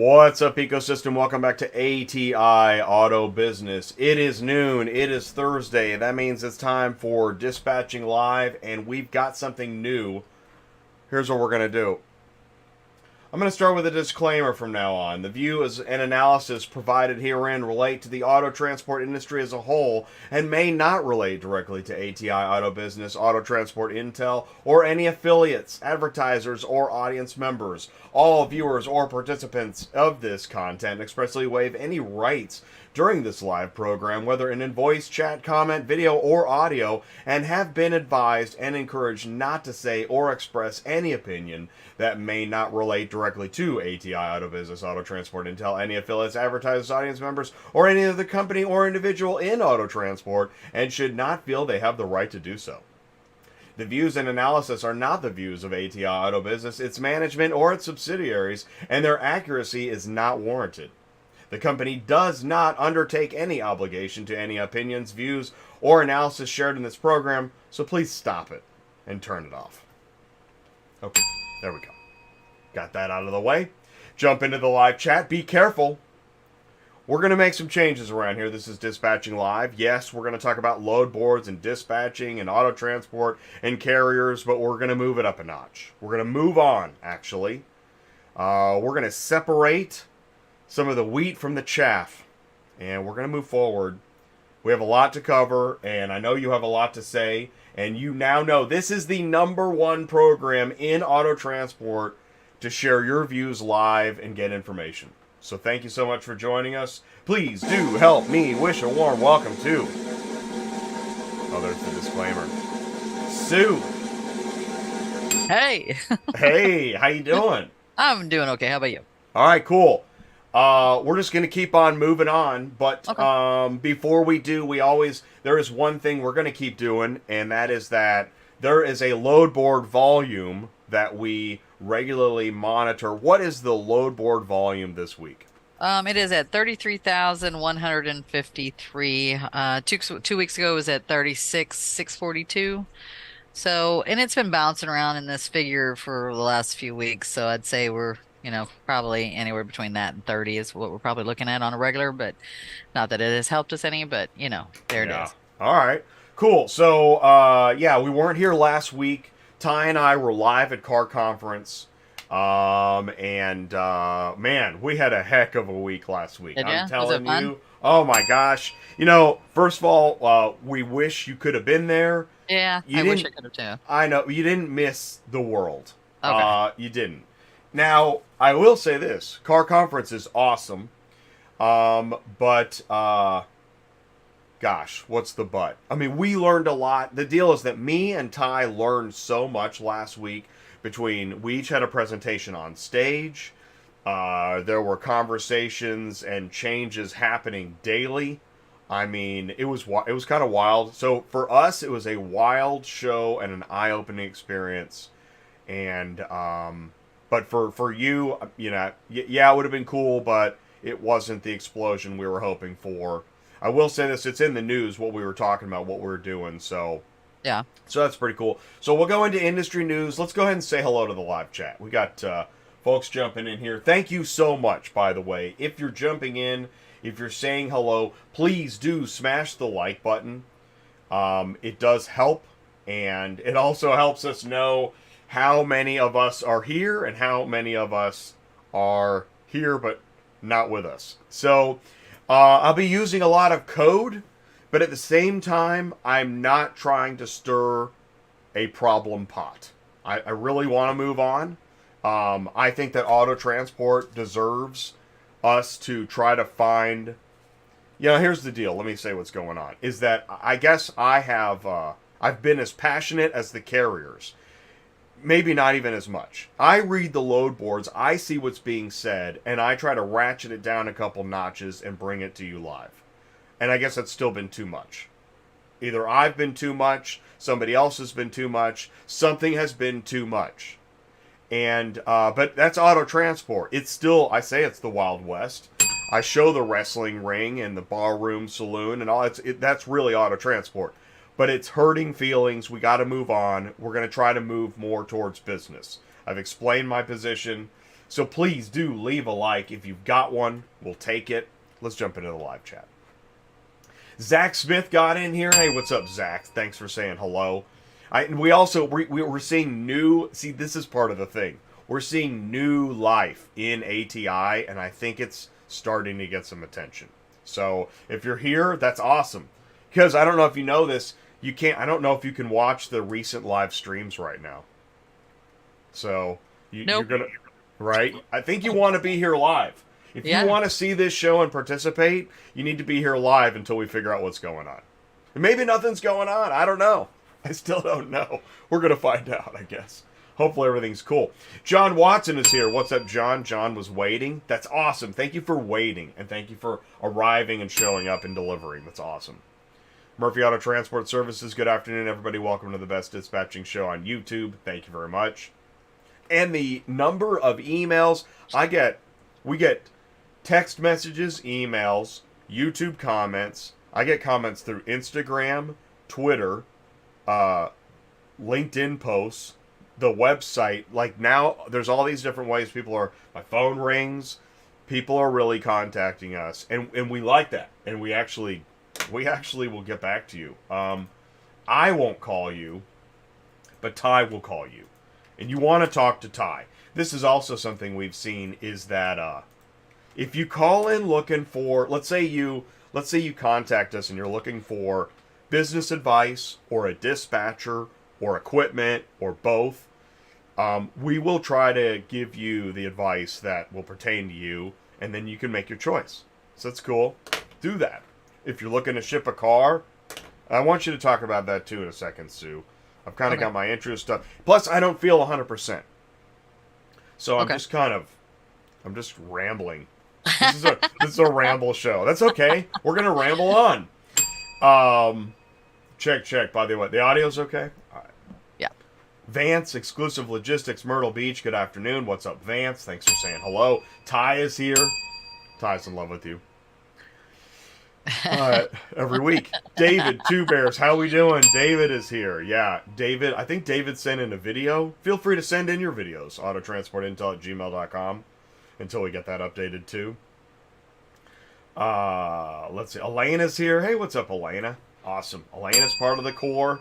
What's up, ecosystem? Welcome back to ATI Auto Business. It is noon. It is Thursday. That means it's time for Dispatching Live, and we've got something new. Here's what we're going to do. I'm going to start with a disclaimer from now on. The views and analysis provided herein relate to the auto transport industry as a whole and may not relate directly to ATI Auto Business, AutoTransportintel, or any affiliates, advertisers, or audience members. All viewers or participants of this content expressly waive any rights during this live program, whether in voice, chat, comment, video, or audio, and have been advised and encouraged not to say or express any opinion that may not relate directly to ATI Auto Business, AutoTransportintel, any affiliates, advertisers, audience members, or any other company or individual in auto transport, and should not feel they have the right to do so. The views and analysis are not the views of ATI Auto Business, its management, or its subsidiaries, and their accuracy is not warranted. The company does not undertake any obligation to any opinions, views, or analysis shared in this program, so please stop it and turn it off. Okay, there we go. Got that out of the way. Jump into the live chat. Be careful. We're going to make some changes around here. This is Dispatching Live. Yes, we're going to talk about load boards and dispatching and auto transport and carriers, but we're going to move it up a notch. We're going to move on, actually. We're going to separate some of the wheat from the chaff, and we're going to move forward. We have a lot to cover, and I know you have a lot to say, and you now know this is the #1 program in auto transport to share your views live and get information. So thank you so much for joining us. Please do help me wish a warm welcome to... Oh, there's the disclaimer. Sue. Hey, Hey, how you doing? I'm doing okay. How about you? All right, cool. We're just going to keep on moving on, but Okay. before we do, there is one thing we're going to keep doing, and that is that there is a load board volume that we regularly monitor. What is the load board volume this week? It is at 33,153. Two weeks ago it was at 36,642. So, and it's been bouncing around in this figure for the last few weeks. So I'd say we're, probably anywhere between that and 30 is what we're probably looking at on a regular, but not that it has helped us any, but there it Yeah. is. All right. Cool. So, yeah, we weren't here last week. Ty and I were live at Car Conference. Man, we had a heck of a week last week. Did I'm ya? Was it telling fun? you. Oh my gosh. First of all, we wish you could have been there. Yeah, You I wish I didn't, could have too. I know, you didn't miss the world. Okay. You didn't. Now, I will say this. Car Conference is awesome. But gosh, what's the but? I mean, we learned a lot. The deal is that me and Ty learned so much last week. We each had a presentation on stage. There were conversations and changes happening daily. I mean, it was kind of wild. So for us, it was a wild show and an eye-opening experience. And but for you, yeah, it would have been cool, but it wasn't the explosion we were hoping for. I will say this: it's in the news what we were talking about, what we were doing. Yeah. So that's pretty cool. So we'll go into industry news. Let's go ahead and say hello to the live chat. We got folks jumping in here. Thank you so much, by the way. If you're jumping in, if you're saying hello, please do smash the like button. It does help, and it also helps us know how many of us are here and how many of us are here but not with us. So I'll be using a lot of code. But at the same time, I'm not trying to stir a problem pot. I really want to move on. I think that auto transport deserves us to try to find... here's the deal. Let me say what's going on. Is that I guess I've been as passionate as the carriers. Maybe not even as much. I read the load boards, I see what's being said, and I try to ratchet it down a couple notches and bring it to you live. And I guess that's still been too much. Either I've been too much, somebody else has been too much, something has been too much. And, but that's auto transport. It's still, I say it's the Wild West. I show the wrestling ring and the barroom saloon and all. That's really auto transport. But it's hurting feelings. We got to move on. We're going to try to move more towards business. I've explained my position. So please do leave a like. If you've got one, we'll take it. Let's jump into the live chat. Zach Smith got in here. Hey, what's up, Zach? Thanks for saying hello. We're seeing new. See, this is part of the thing. We're seeing new life in ATI, and I think it's starting to get some attention. So if you're here, that's awesome. Because I don't know if you know this, you can't. I don't know if you can watch the recent live streams right now. So you're gonna, right? I think you want to be here live. If you want to see this show and participate, you need to be here live until we figure out what's going on. And maybe nothing's going on. I don't know. I still don't know. We're going to find out, I guess. Hopefully everything's cool. John Watson is here. What's up, John? John was waiting. That's awesome. Thank you for waiting. And thank you for arriving and showing up and delivering. That's awesome. Murphy Auto Transport Services. Good afternoon, everybody. Welcome to the best dispatching show on YouTube. Thank you very much. And the number of emails we get text messages, emails, YouTube comments. I get comments through Instagram, Twitter, LinkedIn posts, the website. Like now, there's all these different ways my phone rings. People are really contacting us, and we like that. And we actually will get back to you. I won't call you, but Ty will call you. And you want to talk to Ty. This is also something we've seen is that, if you call in looking for, let's say you contact us and you're looking for business advice or a dispatcher or equipment or both, we will try to give you the advice that will pertain to you, and then you can make your choice. So that's cool. Do that. If you're looking to ship a car, I want you to talk about that too in a second, Sue. I've kind of got my interest up. Plus, I don't feel 100%. So I'm just rambling. This is a ramble show. That's okay. We're gonna ramble on. Check. By the way, the audio's okay. All right. Yeah. Vance, Exclusive Logistics, Myrtle Beach. Good afternoon. What's up, Vance? Thanks for saying hello. Ty is here. Ty's in love with you. Every week. David, Two Bears. How we doing? David is here. Yeah, David. I think David sent in a video. Feel free to send in your videos. autotransportintel@gmail.com. Until we get that updated too. Let's see. Elena's here. Hey, what's up, Elena? Awesome. Elena's part of the core.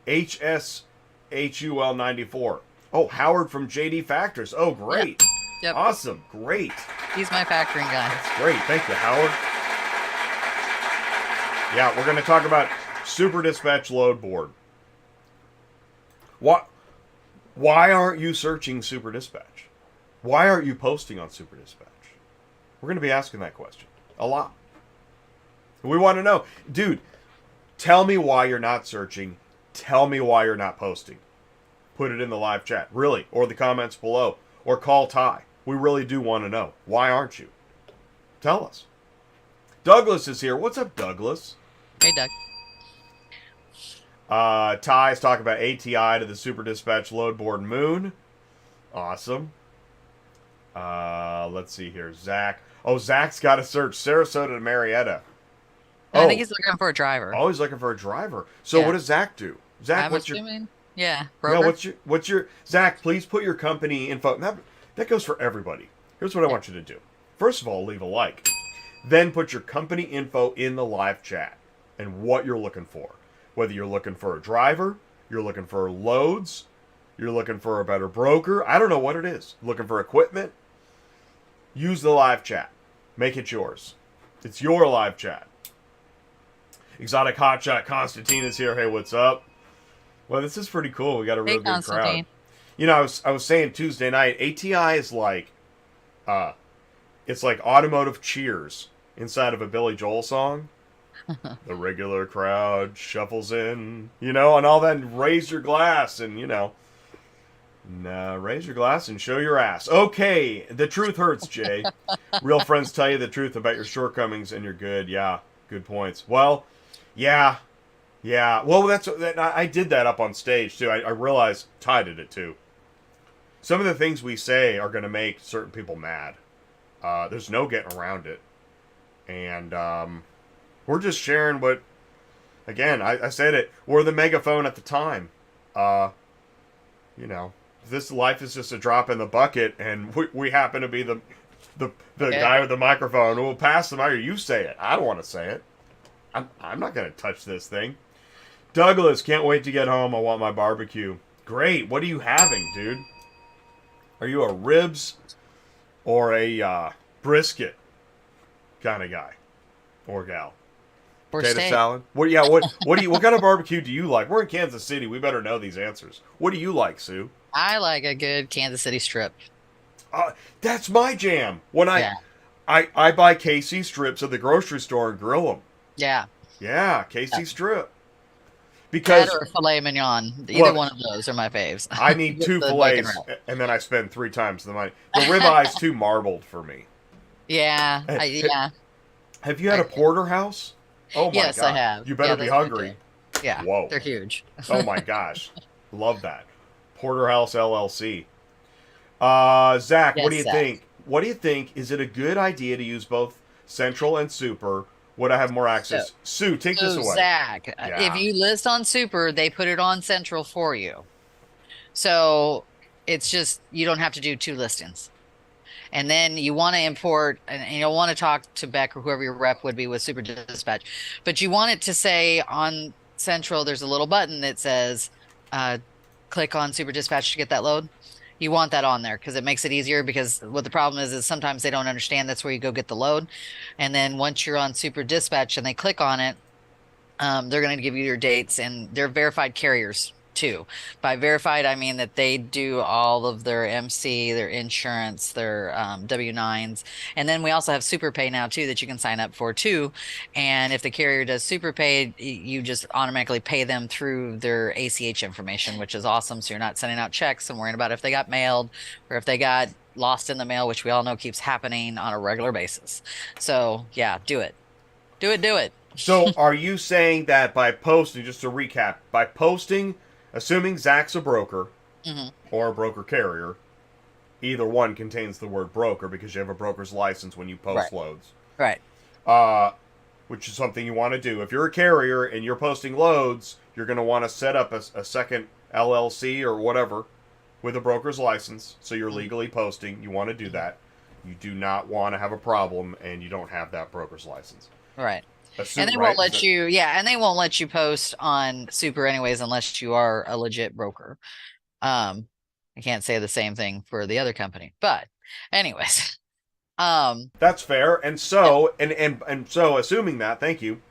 HSHUL 94. Oh, Howard from JD Factors. Oh, great. Yep. Awesome. Great. He's my factoring guy. That's great. Thank you, Howard. Yeah, we're going to talk about Super Dispatch Load Board. Why aren't you searching Super Dispatch? Why aren't you posting on Super Dispatch? We're going to be asking that question a lot. We want to know. Dude, tell me why you're not searching. Tell me why you're not posting. Put it in the live chat, really, or the comments below, or call Ty. We really do want to know. Why aren't you? Tell us. Douglas is here. What's up, Douglas? Hey, Doug. Ty's talking about ATI to the Super Dispatch Load Board Moon. Awesome. Let's see here. Zach. Oh, Zach's got to search Sarasota to Marietta. I think he's looking for a driver. Oh, he's looking for a driver. So what does Zach do? Zach, broker? Yeah, what's your Zach, please put your company info. That goes for everybody. Here's what I want you to do. First of all, leave a like. Then put your company info in the live chat and what you're looking for. Whether you're looking for a driver, you're looking for loads, you're looking for a better broker, I don't know what it is. Looking for equipment, use the live chat. Make it yours. It's your live chat. Exotic Hotshot Constantine is here. Hey, what's up? Well, this is pretty cool. We got a real good crowd. You know, I was saying Tuesday night, ATI is like, it's like automotive Cheers inside of a Billy Joel song. The regular crowd shuffles in, you know, and all that. And raise your glass and, you know, raise your glass and show your ass. Okay, the truth hurts, Jay. Real friends tell you the truth about your shortcomings and you're good. Yeah, good points. Well, yeah. Well, I did that up on stage too. I realized Ty did it too. Some of the things we say are going to make certain people mad. There's no getting around it, and we're just sharing what. Again, I said it. We're the megaphone at the time. You know, this life is just a drop in the bucket, and we happen to be the Yeah. guy with the microphone. We'll pass the mic. You say it. I don't want to say it. I'm not going to touch this thing. Douglas, can't wait to get home. I want my barbecue. Great. What are you having, dude? Are you a ribs or a brisket kind of guy or gal? Or Potato steak. salad. What? Yeah. What kind of barbecue do you like? We're in Kansas City. We better know these answers. What do you like, Sue? I like a good Kansas City strip. That's my jam. When Yeah. I buy KC strips at the grocery store and grill them. Yeah. Yeah, KC strip. That Because or filet mignon. Either one of those are my faves. I need With 2 the bacon fillets, wrap. and then I spend 3 times the money. The ribeye's too marbled for me. Yeah. Yeah. Have you had a porterhouse? Oh my Yes, god! I have. You better Yeah, be those are hungry. good. Yeah. Whoa! They're huge. Oh my gosh, love that. Porterhouse LLC. Zach, what Yes, do you Zach. think? What do you think? Is it a good idea to use both Central and Super? Would I have more access? Sue, take this So, away. Zach, Yeah. if you list on Super, they put it on Central for you. So it's just you don't have to do 2 listings. And then you want to import, and you'll want to talk to Beck or whoever your rep would be with Super Dispatch. But you want it to say on Central, there's a little button that says, click on Super Dispatch to get that load. You want that on there because it makes it easier. Because what the problem is sometimes they don't understand that's where you go get the load. And then once you're on Super Dispatch and they click on it, they're going to give you your dates, and they're verified carriers too. By verified, I mean that they do all of their MC, their insurance, their W-9s. And then we also have Super Pay now too that you can sign up for too. And if the carrier does Super Pay, you just automatically pay them through their ACH information, which is awesome. So you're not sending out checks and worrying about if they got mailed or if they got lost in the mail, which we all know keeps happening on a regular basis. So yeah, do it. Do it, do it. So, are you saying that by posting, just to recap, by posting, assuming Zach's a broker Mhm. or a broker carrier, either one contains the word broker because you have a broker's license when you post Right. loads, Right. which is something you want to do. If you're a carrier and you're posting loads, you're going to want to set up a second LLC or whatever with a broker's license, so you're legally posting. You want to do that. You do not want to have a problem and you don't have that broker's license. Right. Assume, And they right? won't let you, yeah, and they won't let you post on Super anyways unless you are a legit broker. I can't say the same thing for the other company, but anyways, That's fair. And so, and so, assuming that, thank you.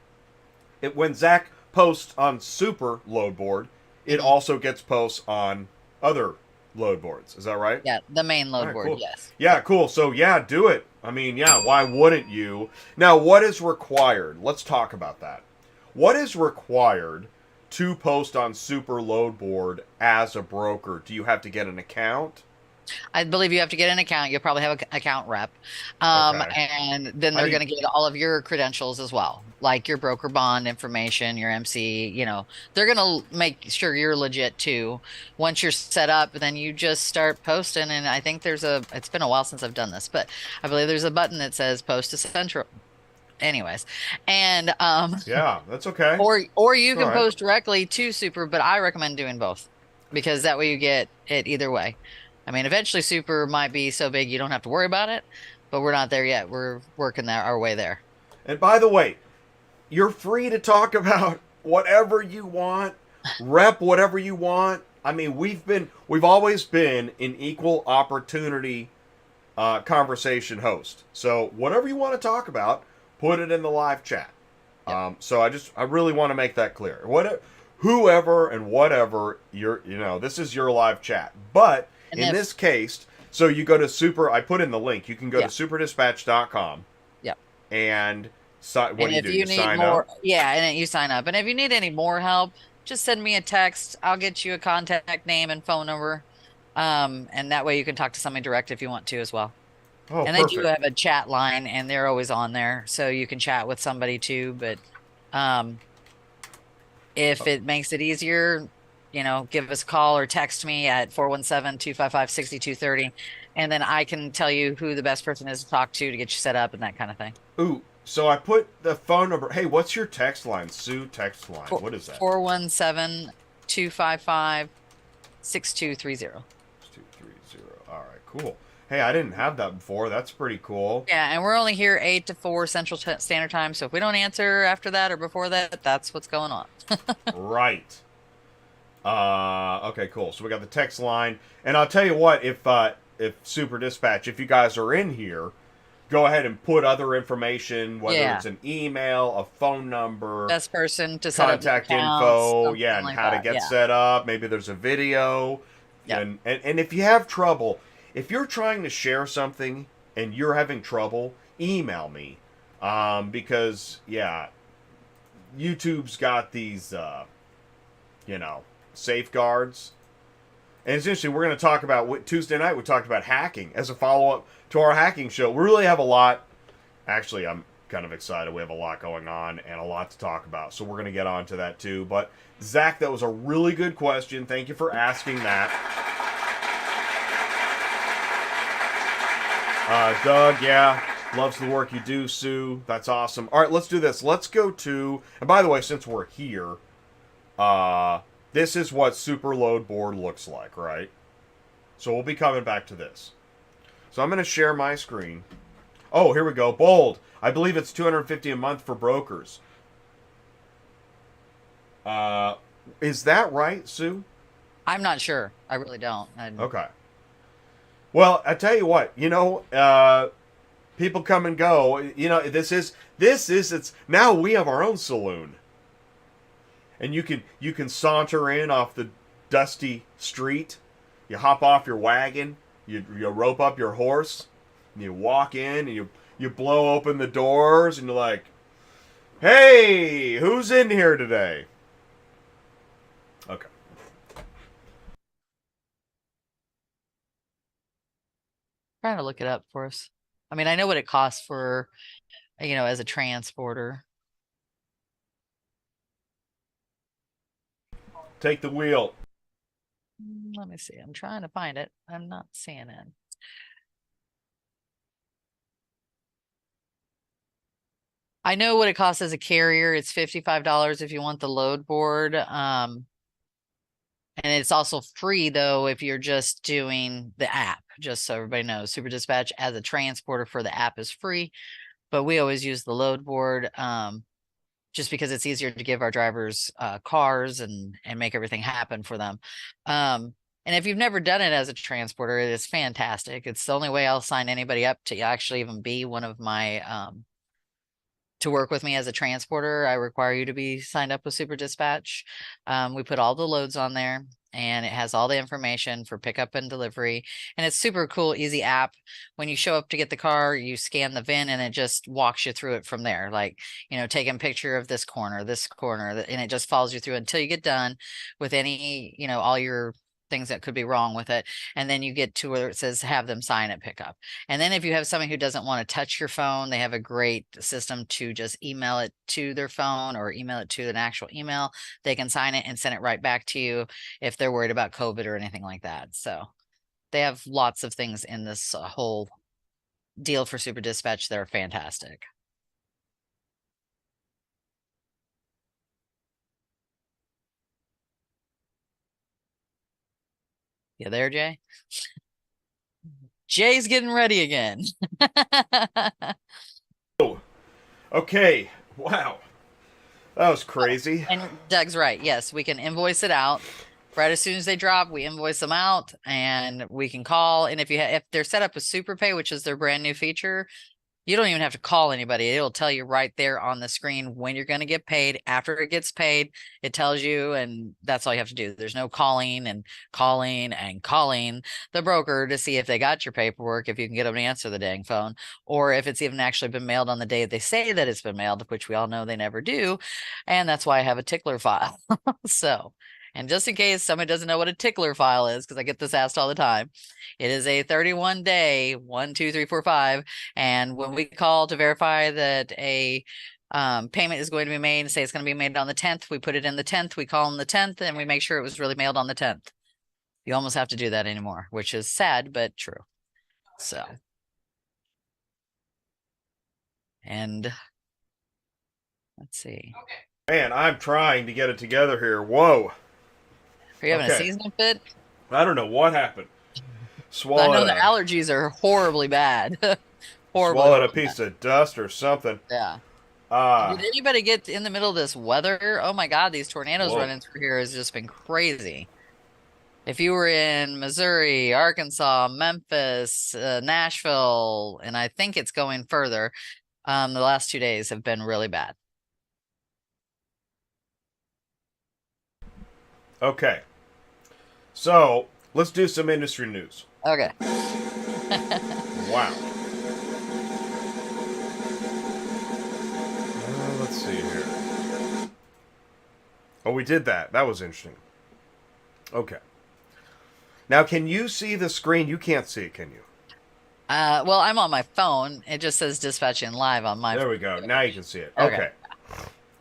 When Zach posts on Super load board, it Mhm. also gets posts on other load boards. Is that right? yeah, the main load Alright, board, cool. yes. Yeah, cool. So yeah, do it. I mean, yeah, why wouldn't you? Now, what is required? Let's talk about that. What is required to post on Super load board as a broker? Do you have to get an account? I believe you have to get an account. You'll probably have an account rep. Okay. And then How they're do you- going to get all of your credentials as well, like your broker bond information, your MC, they're going to make sure you're legit too. Once you're set up, then you just start posting. And I think it's been a while since I've done this, but I believe there's a button that says post to Central. Anyways, and Yeah, that's okay. or you can All right. post directly to Super, but I recommend doing both because that way you get it either way. I mean, eventually Super might be so big you don't have to worry about it, but we're not there yet. We're working our way there. And by the way, you're free to talk about whatever you want, rep whatever you want. I mean, we've always been an equal opportunity conversation host. So whatever you want to talk about, put it in the live chat. Yep. So I really want to make that clear. Whoever and whatever this is your live chat. But And in if- this case, so you go to Super. I put in the link. You can go Yeah. to superdispatch.com. Yep. And what do And you if do? you You need sign more, up. yeah, and then you sign up. And if you need any more help, just send me a text. I'll get you a contact name and phone number. And that way you can talk to somebody direct if you want to as well. Oh, And perfect. they do have a chat line, and they're always on there, so you can chat with somebody too. But if it makes it easier, give us a call or text me at 417-255-6230, and then I can tell you who the best person is to talk to get you set up and that kind of thing. Ooh, so I put the phone number. Hey, what's your text line? Sue text line. What is that? 417-255-6230. cool. Hey, I didn't have that before. That's pretty cool. Yeah, and we're only here 8 to 4 Central Standard Time. So if we don't answer after that or before that, that's what's going on. Right. Okay, cool. So we got the text line, and I'll tell you what, if Super Dispatch, if you guys are in here, go ahead and put other information, whether Yeah. it's an email, a phone number, Best person to set up the contact accounts, info, something yeah, and like how to that. get Yeah. set up. Maybe there's a video, Yeah. and if you have trouble, if you're trying to share something and you're having trouble, email me, because yeah, YouTube's got these, you know, safeguards. And it's interesting, we're going to talk about, Tuesday night we talked about hacking as a follow-up to our hacking show. We really have a lot. Actually, I'm kind of excited. We have a lot going on and a lot to talk about. So we're going to get on to that too. But Zach, that was a really good question. Thank you for asking that. Doug, yeah, loves the work you do. Sue, that's awesome. All right, let's do this. Let's go to, and by the way, since we're here, this is what Super Load Board looks like, right? So we'll be coming back to this. So I'm going to share my screen. Oh, here we go. Bold. I believe it's $250 a month for brokers. Is that right, Sue? I'm not sure. I really don't. Okay. Well, I tell you what, people come and go. It's now we have our own saloon. And you can saunter in off the dusty street. You hop off your wagon, you rope up your horse, and you walk in and you blow open the doors and you're like, "Hey, who's in here today?" Okay. Trying to look it up for us. I mean, I know what it costs for, as a transporter. Take the wheel. Let me see. I'm trying to find it. I'm not seeing it. I know what it costs as a carrier. It's $55 if you want the load board. And it's also free though if you're just doing the app, just so everybody knows. Super Dispatch as a transporter for the app is free, but we always use the load board just because it's easier to give our drivers cars and make everything happen for them. And if you've never done it as a transporter, it is fantastic. It's the only way I'll sign anybody up to actually even be one of my to work with me as a transporter. I require you to be signed up with Super Dispatch. We put all the loads on there and it has all the information for pickup and delivery. And it's super cool, easy app. When you show up to get the car, you scan the VIN and it just walks you through it from there. Like, taking a picture of this corner, and it just follows you through until you get done with any, all your things that could be wrong with it. And then you get to where it says have them sign at pickup. And then if you have someone who doesn't want to touch your phone, they have a great system to just email it to their phone or email it to an actual email. They can sign it and send it right back to you if they're worried about COVID or anything like that. So they have lots of things in this whole deal for Super Dispatch that are fantastic. You there, Jay? Jay's getting ready again. Oh, okay. Wow. That was crazy. And Doug's right. Yes, we can invoice it out. Right as soon as they drop, we invoice them out and we can call. And if they're set up with SuperPay, which is their brand new feature, you don't even have to call anybody. It'll tell you right there on the screen when you're going to get paid. After it gets paid, it tells you, and that's all you have to do. There's no calling and calling and calling the broker to see if they got your paperwork, if you can get them to answer the dang phone, or if it's even actually been mailed on the day they say that it's been mailed, which we all know they never do. And that's why I have a tickler file. So, and just in case somebody doesn't know what a tickler file is, because I get this asked all the time, it is a 31 day, 1, 2, 3, 4, 5. And when we call to verify that a payment is going to be made and say it's going to be made on the 10th, we put it in the 10th, we call on the 10th, and we make sure it was really mailed on the 10th. You almost have to do that anymore, which is sad, but true. So, and let's see. Man, I'm trying to get it together here. Whoa. Are you having a Okay. seasoning fit? I don't know what happened. I know the allergies are horribly bad. Swallowed a piece of dust or something. Yeah. Did anybody get in the middle of this weather? Oh my God, these tornadoes running through here has just been crazy. If you were in Missouri, Arkansas, Memphis, Nashville, and I think it's going further, the last 2 days have been really bad. Okay. So let's do some industry news. Okay. Wow. Let's see here. Oh, we did that. That was interesting. Okay. Now, can you see the screen? You can't see it, can you? Well, I'm on my phone. It just says dispatching live on my phone. There we go. Now you can see it. Okay.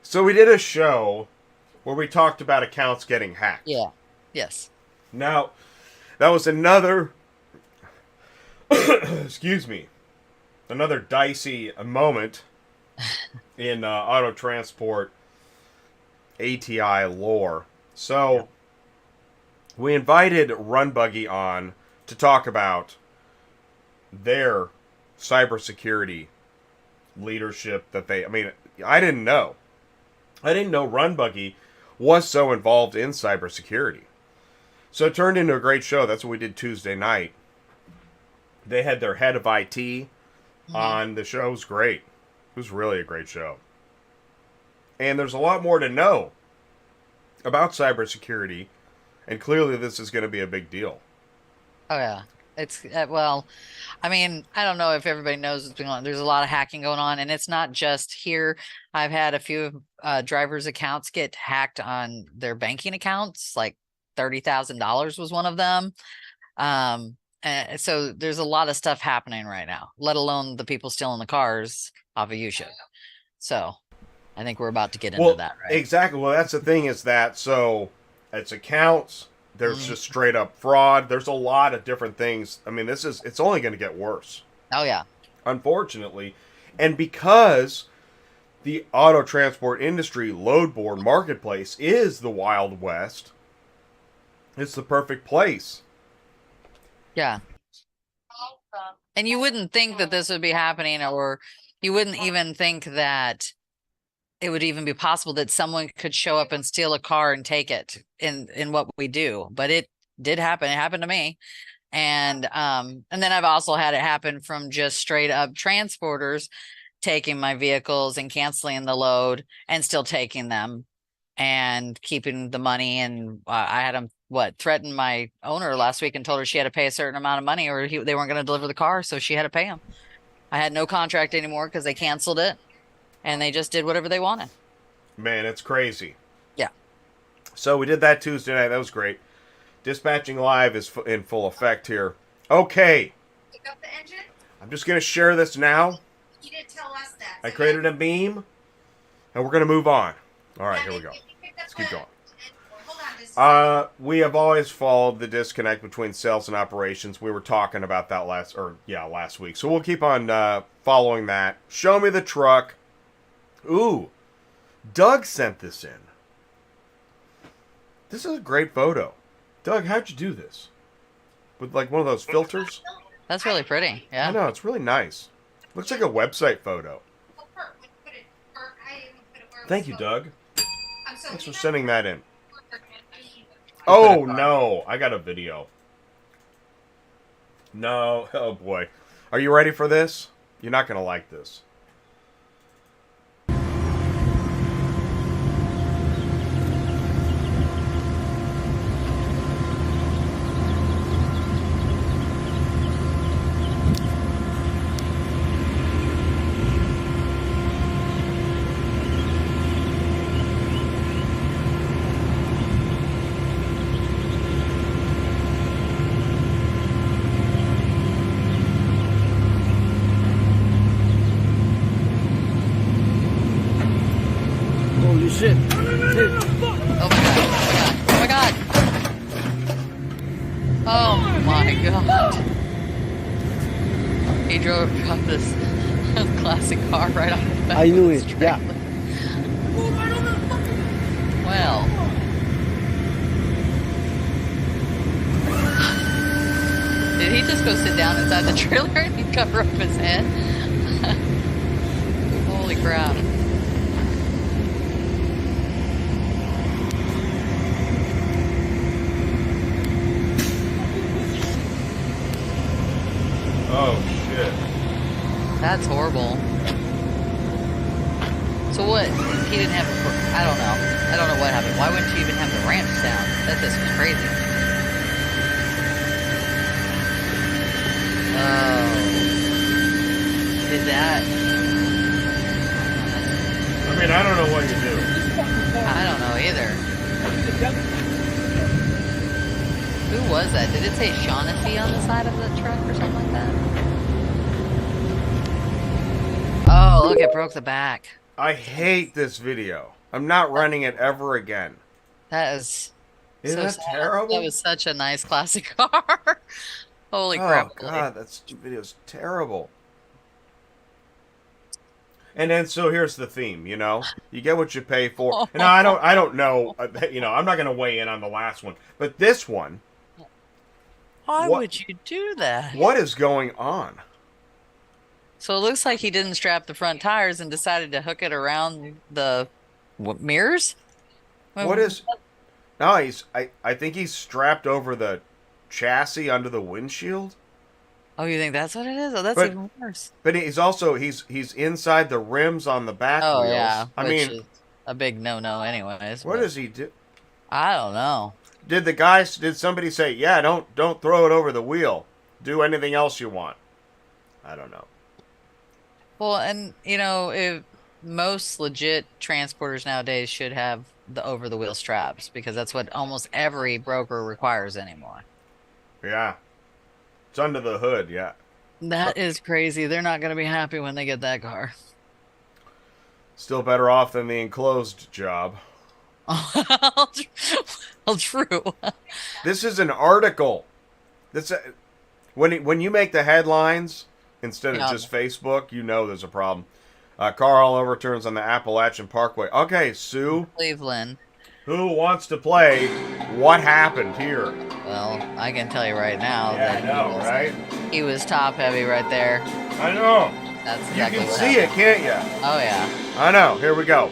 So we did a show where we talked about accounts getting hacked. Yeah. Yes. Now, that was another, excuse me, another dicey moment in auto transport ATI lore. So, we invited Run Buggy on to talk about their cybersecurity leadership that they, I mean, I didn't know. I didn't know Run Buggy was so involved in cybersecurity. So it turned into a great show. That's what we did Tuesday night. They had their head of IT on the show. It was great. It was really a great show. And there's a lot more to know about cybersecurity. And clearly this is going to be a big deal. Oh, yeah. It's, well, I mean, I don't know if everybody knows what's going on. There's a lot of hacking going on, and it's not just here. I've had a few drivers' accounts get hacked on their banking accounts, like $30,000 was one of them. So there's a lot of stuff happening right now, let alone the people stealing the cars off of YouTube. So I think we're about to get into that, right? Exactly. Well, that's the thing is that, so it's accounts. There's just straight up fraud. There's a lot of different things. I mean, it's only going to get worse. Oh, yeah. Unfortunately. And because the auto transport industry load board marketplace is the Wild West, it's the perfect place. Yeah. And you wouldn't think that this would be happening, or you wouldn't even think that it would even be possible that someone could show up and steal a car and take it in what we do. But it did happen. It happened to me. And then I've also had it happen from just straight up transporters taking my vehicles and canceling the load and still taking them and keeping the money. And I had them threaten my owner last week and told her she had to pay a certain amount of money or they weren't going to deliver the car. So she had to pay him. I had no contract anymore because they canceled it. And they just did whatever they wanted. Man, it's crazy. Yeah. So we did that Tuesday night. That was great. Dispatching Live is in full effect here. Okay. Pick up the engine? I'm just going to share this now. You didn't tell us that. I created a meme, and we're going to move on. All right, here we go. Let's keep going. We have always followed the disconnect between sales and operations. We were talking about that last week. So we'll keep on following that. Show me the truck. Ooh, Doug sent this in. This is a great photo. Doug, how'd you do this? With like one of those filters? That's really pretty. Yeah. I know, it's really nice. Looks like a website photo. Thank you, Doug. Thanks for sending that in. Oh, no. I got a video. No. Oh, boy. Are you ready for this? You're not going to like this. Shit. Oh my god. Oh my god. He drove this classic car right off the back. I knew it, yeah. Well. Did he just go sit down inside the trailer and cover up his head? Holy crap. Oh shit. That's horrible. So what? He didn't have. I don't know. I don't know what happened. Why wouldn't you even have the ramps down? That just was crazy. Oh. Did that? I mean, I don't know what you do. I don't know either. Who was that? Did it say Shaughnessy on the side of the truck or something like that? Oh, look, it broke the back. I hate this video. I'm not running it ever again. That is Isn't so that sad. terrible? That was such a nice classic car. Holy crap. Oh god, that video's terrible. And then so here's the theme, you know, you get what you pay for. And I don't know, you know, I'm not going to weigh in on the last one, but this one. Why would you do that? What is going on? So it looks like he didn't strap the front tires and decided to hook it around the mirrors. What is? No, I think he's strapped over the chassis under the windshield. Oh, you think that's what it is? Oh, that's even worse. But he's also he's inside the rims on the back Oh wheels. yeah, I which mean, is a big no-no, anyways. What does he do? I don't know. Did somebody say, yeah, don't throw it over the wheel. Do anything else you want. I don't know. Well, and you know, if most legit transporters nowadays should have the over-the-wheel straps because that's what almost every broker requires anymore. Yeah. It's under the hood, yeah. That is crazy. They're not going to be happy when they get that car. Still better off than the enclosed job. Well, true. This is an article. When you make the headlines instead of just Facebook, you know there's a problem. Car all overturns on the Appalachian Parkway. Okay, Sue. Cleveland. Who wants to play What Happened Here? Well, I can tell you right now. Yeah, I know, right? He was top heavy right there. I know. That's exactly you can what see happened. it, can't you? Oh, yeah. I know. Here we go.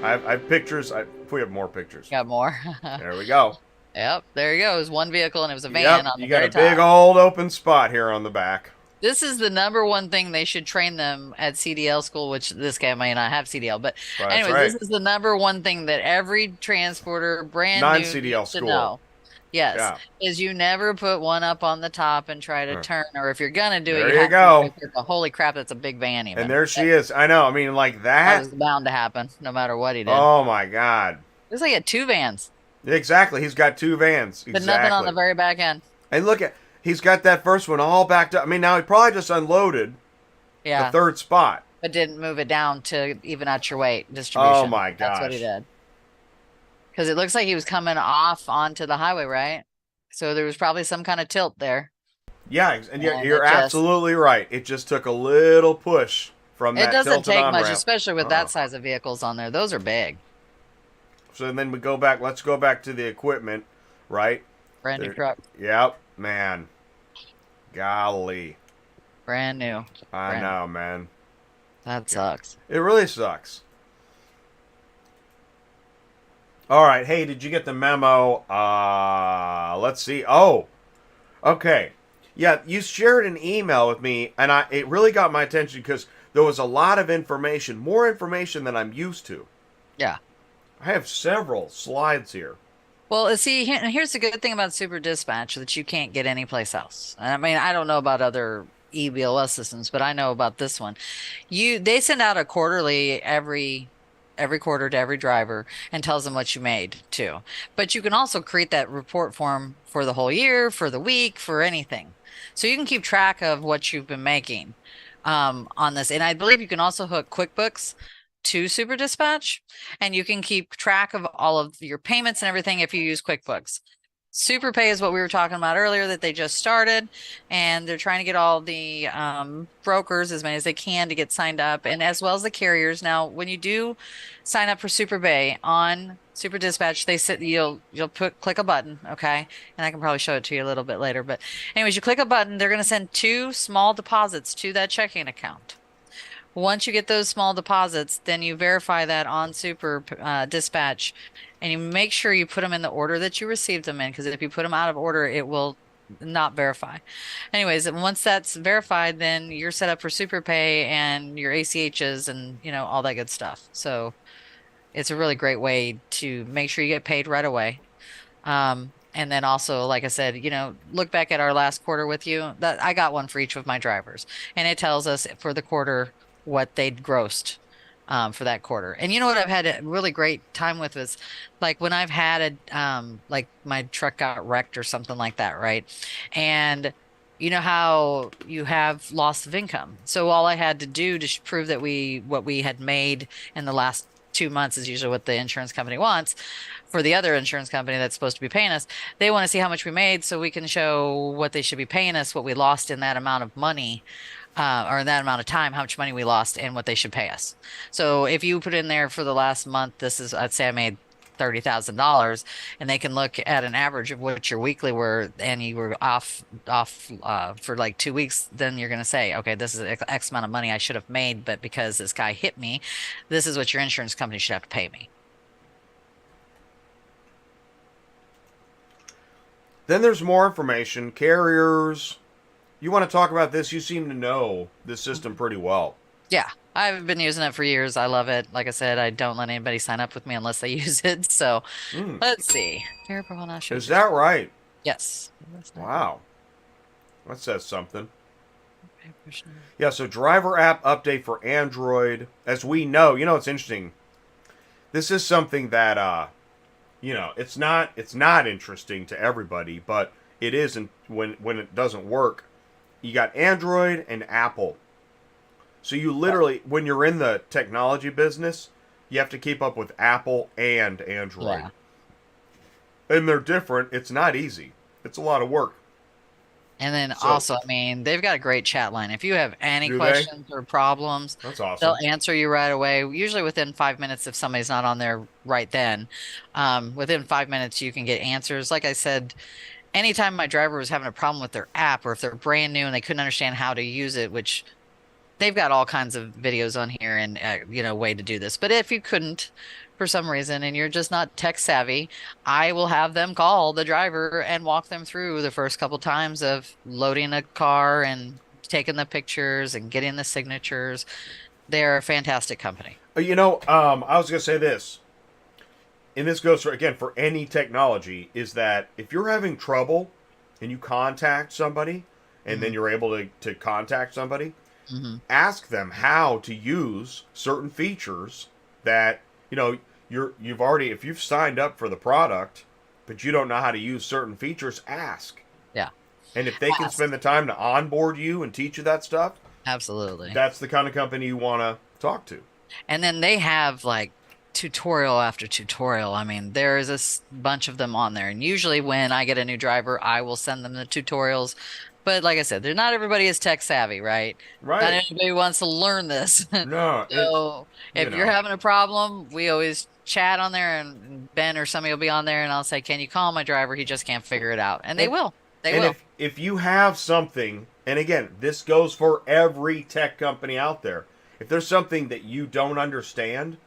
I have pictures. We have more pictures. Got more. There we go. Yep, there you go. It was one vehicle and it was a van Yep, on the you got very a big top. old open spot here on the back. This is the number one thing they should train them at CDL school, which this guy may not have CDL. But anyways, right. This is the number one thing that every transporter brand new Non-CDL needs to school. know. Yes, Yeah. is you never put one up on the top and try to turn, or if you're gonna do it, There you you have go. to go, holy crap, that's a big van even. And there she is. I know. I mean, like That that. was bound to happen, no matter what he did. Oh my God. It was like he had two vans, Exactly. He's got two vans. but nothing on the very back end. And look at, he's got that first one all backed up. I mean, now he probably just unloaded Yeah, the third spot. but didn't move it down to even out your weight distribution. Oh my That's what he gosh. did. Because it looks like he was coming off onto the highway, right? So there was probably some kind of tilt there. Yeah, and you're it just- absolutely right. It just took a little push from that It doesn't tilted take much, on-ramp. especially with that size of vehicles on there. Those are big. So then we go back. Let's go back to the equipment, right? Brand new truck. Yep, man. Golly. Brand new. I know, man. That sucks. It really sucks. All right. Hey, did you get the memo? Let's see. Oh, okay. Yeah, you shared an email with me, and it really got my attention because there was a lot of information, more information than I'm used to. Yeah. I have several slides here. Well, see, here's the good thing about Super Dispatch that you can't get anyplace else. I mean, I don't know about other eBLS systems, but I know about this one. They send out a quarterly every quarter to every driver and tells them what you made too. But you can also create that report form for the whole year, for the week, for anything. So you can keep track of what you've been making on this. And I believe you can also hook QuickBooks to Super Dispatch, and you can keep track of all of your payments and everything if you use QuickBooks. Super Pay is what we were talking about earlier that they just started, and they're trying to get all the brokers, as many as they can, to get signed up, and as well as the carriers. Now, when you do sign up for Super Pay on Super Dispatch, they sit you'll click a button, okay? And I can probably show it to you a little bit later, but anyways, you click a button, they're going to send two small deposits to that checking account. Once you get those small deposits, then you verify that on Super Dispatch, and you make sure you put them in the order that you received them in, because if you put them out of order, it will not verify. Anyways, and once that's verified, then you're set up for Super Pay and your ACHs and all that good stuff. So it's a really great way to make sure you get paid right away. And then also, like I said, look back at our last quarter with you. That I got one for each of my drivers, and it tells us for the quarter what they'd grossed for that quarter. And you know what I've had a really great time with is like when I've had like my truck got wrecked or something like that, right? And you know how you have loss of income. So all I had to do to prove that what we had made in the last 2 months is usually what the insurance company wants for the other insurance company that's supposed to be paying us. They want to see how much we made so we can show what they should be paying us, what we lost in that amount of money, or in that amount of time, how much money we lost and what they should pay us. So if you put in there for the last month, I'd say I made $30,000, and they can look at an average of what your weekly were, and you were off for like 2 weeks, then you're going to say, okay, this is X amount of money I should have made, but because this guy hit me, this is what your insurance company should have to pay me. Then there's more information. Carriers. You want to talk about this? You seem to know this system pretty well. Yeah, I've been using it for years. I love it. Like I said, I don't let anybody sign up with me unless they use it. So let's see. Is that right? Yes. Wow. That says something. Yeah, so driver app update for Android. As we know, it's interesting. This is something that it's not interesting to everybody, but it isn't when it doesn't work. You got Android and Apple. So you literally, when you're in the technology business, you have to keep up with Apple and Android. Yeah. And they're different. It's not easy. It's a lot of work. And then also, I mean, they've got a great chat line. If you have any questions or problems, that's awesome. They'll answer you right away. Usually within 5 minutes, if somebody's not on there right then. Within 5 minutes, you can get answers. Like I said, anytime my driver was having a problem with their app, or if they're brand new and they couldn't understand how to use it, which they've got all kinds of videos on here and way to do this. But if you couldn't for some reason and you're just not tech savvy, I will have them call the driver and walk them through the first couple times of loading a car and taking the pictures and getting the signatures. They're a fantastic company. I was going to say this, and this goes for any technology, is that if you're having trouble and you contact somebody and then you're able to contact somebody, ask them how to use certain features that, if you've signed up for the product, but you don't know how to use certain features, ask. Yeah. And if they can spend the time to onboard you and teach you that stuff, absolutely, that's the kind of company you want to talk to. And then they have like tutorial after tutorial. I mean, there is a bunch of them on there. And usually when I get a new driver, I will send them the tutorials. But like I said, not everybody is tech savvy, right? Right. Not everybody wants to learn this. No. So if you're having a problem, we always chat on there, and Ben or somebody will be on there, and I'll say, can you call my driver? He just can't figure it out. And they will. They will. If you have something, and again, this goes for every tech company out there, if there's something that you don't understand,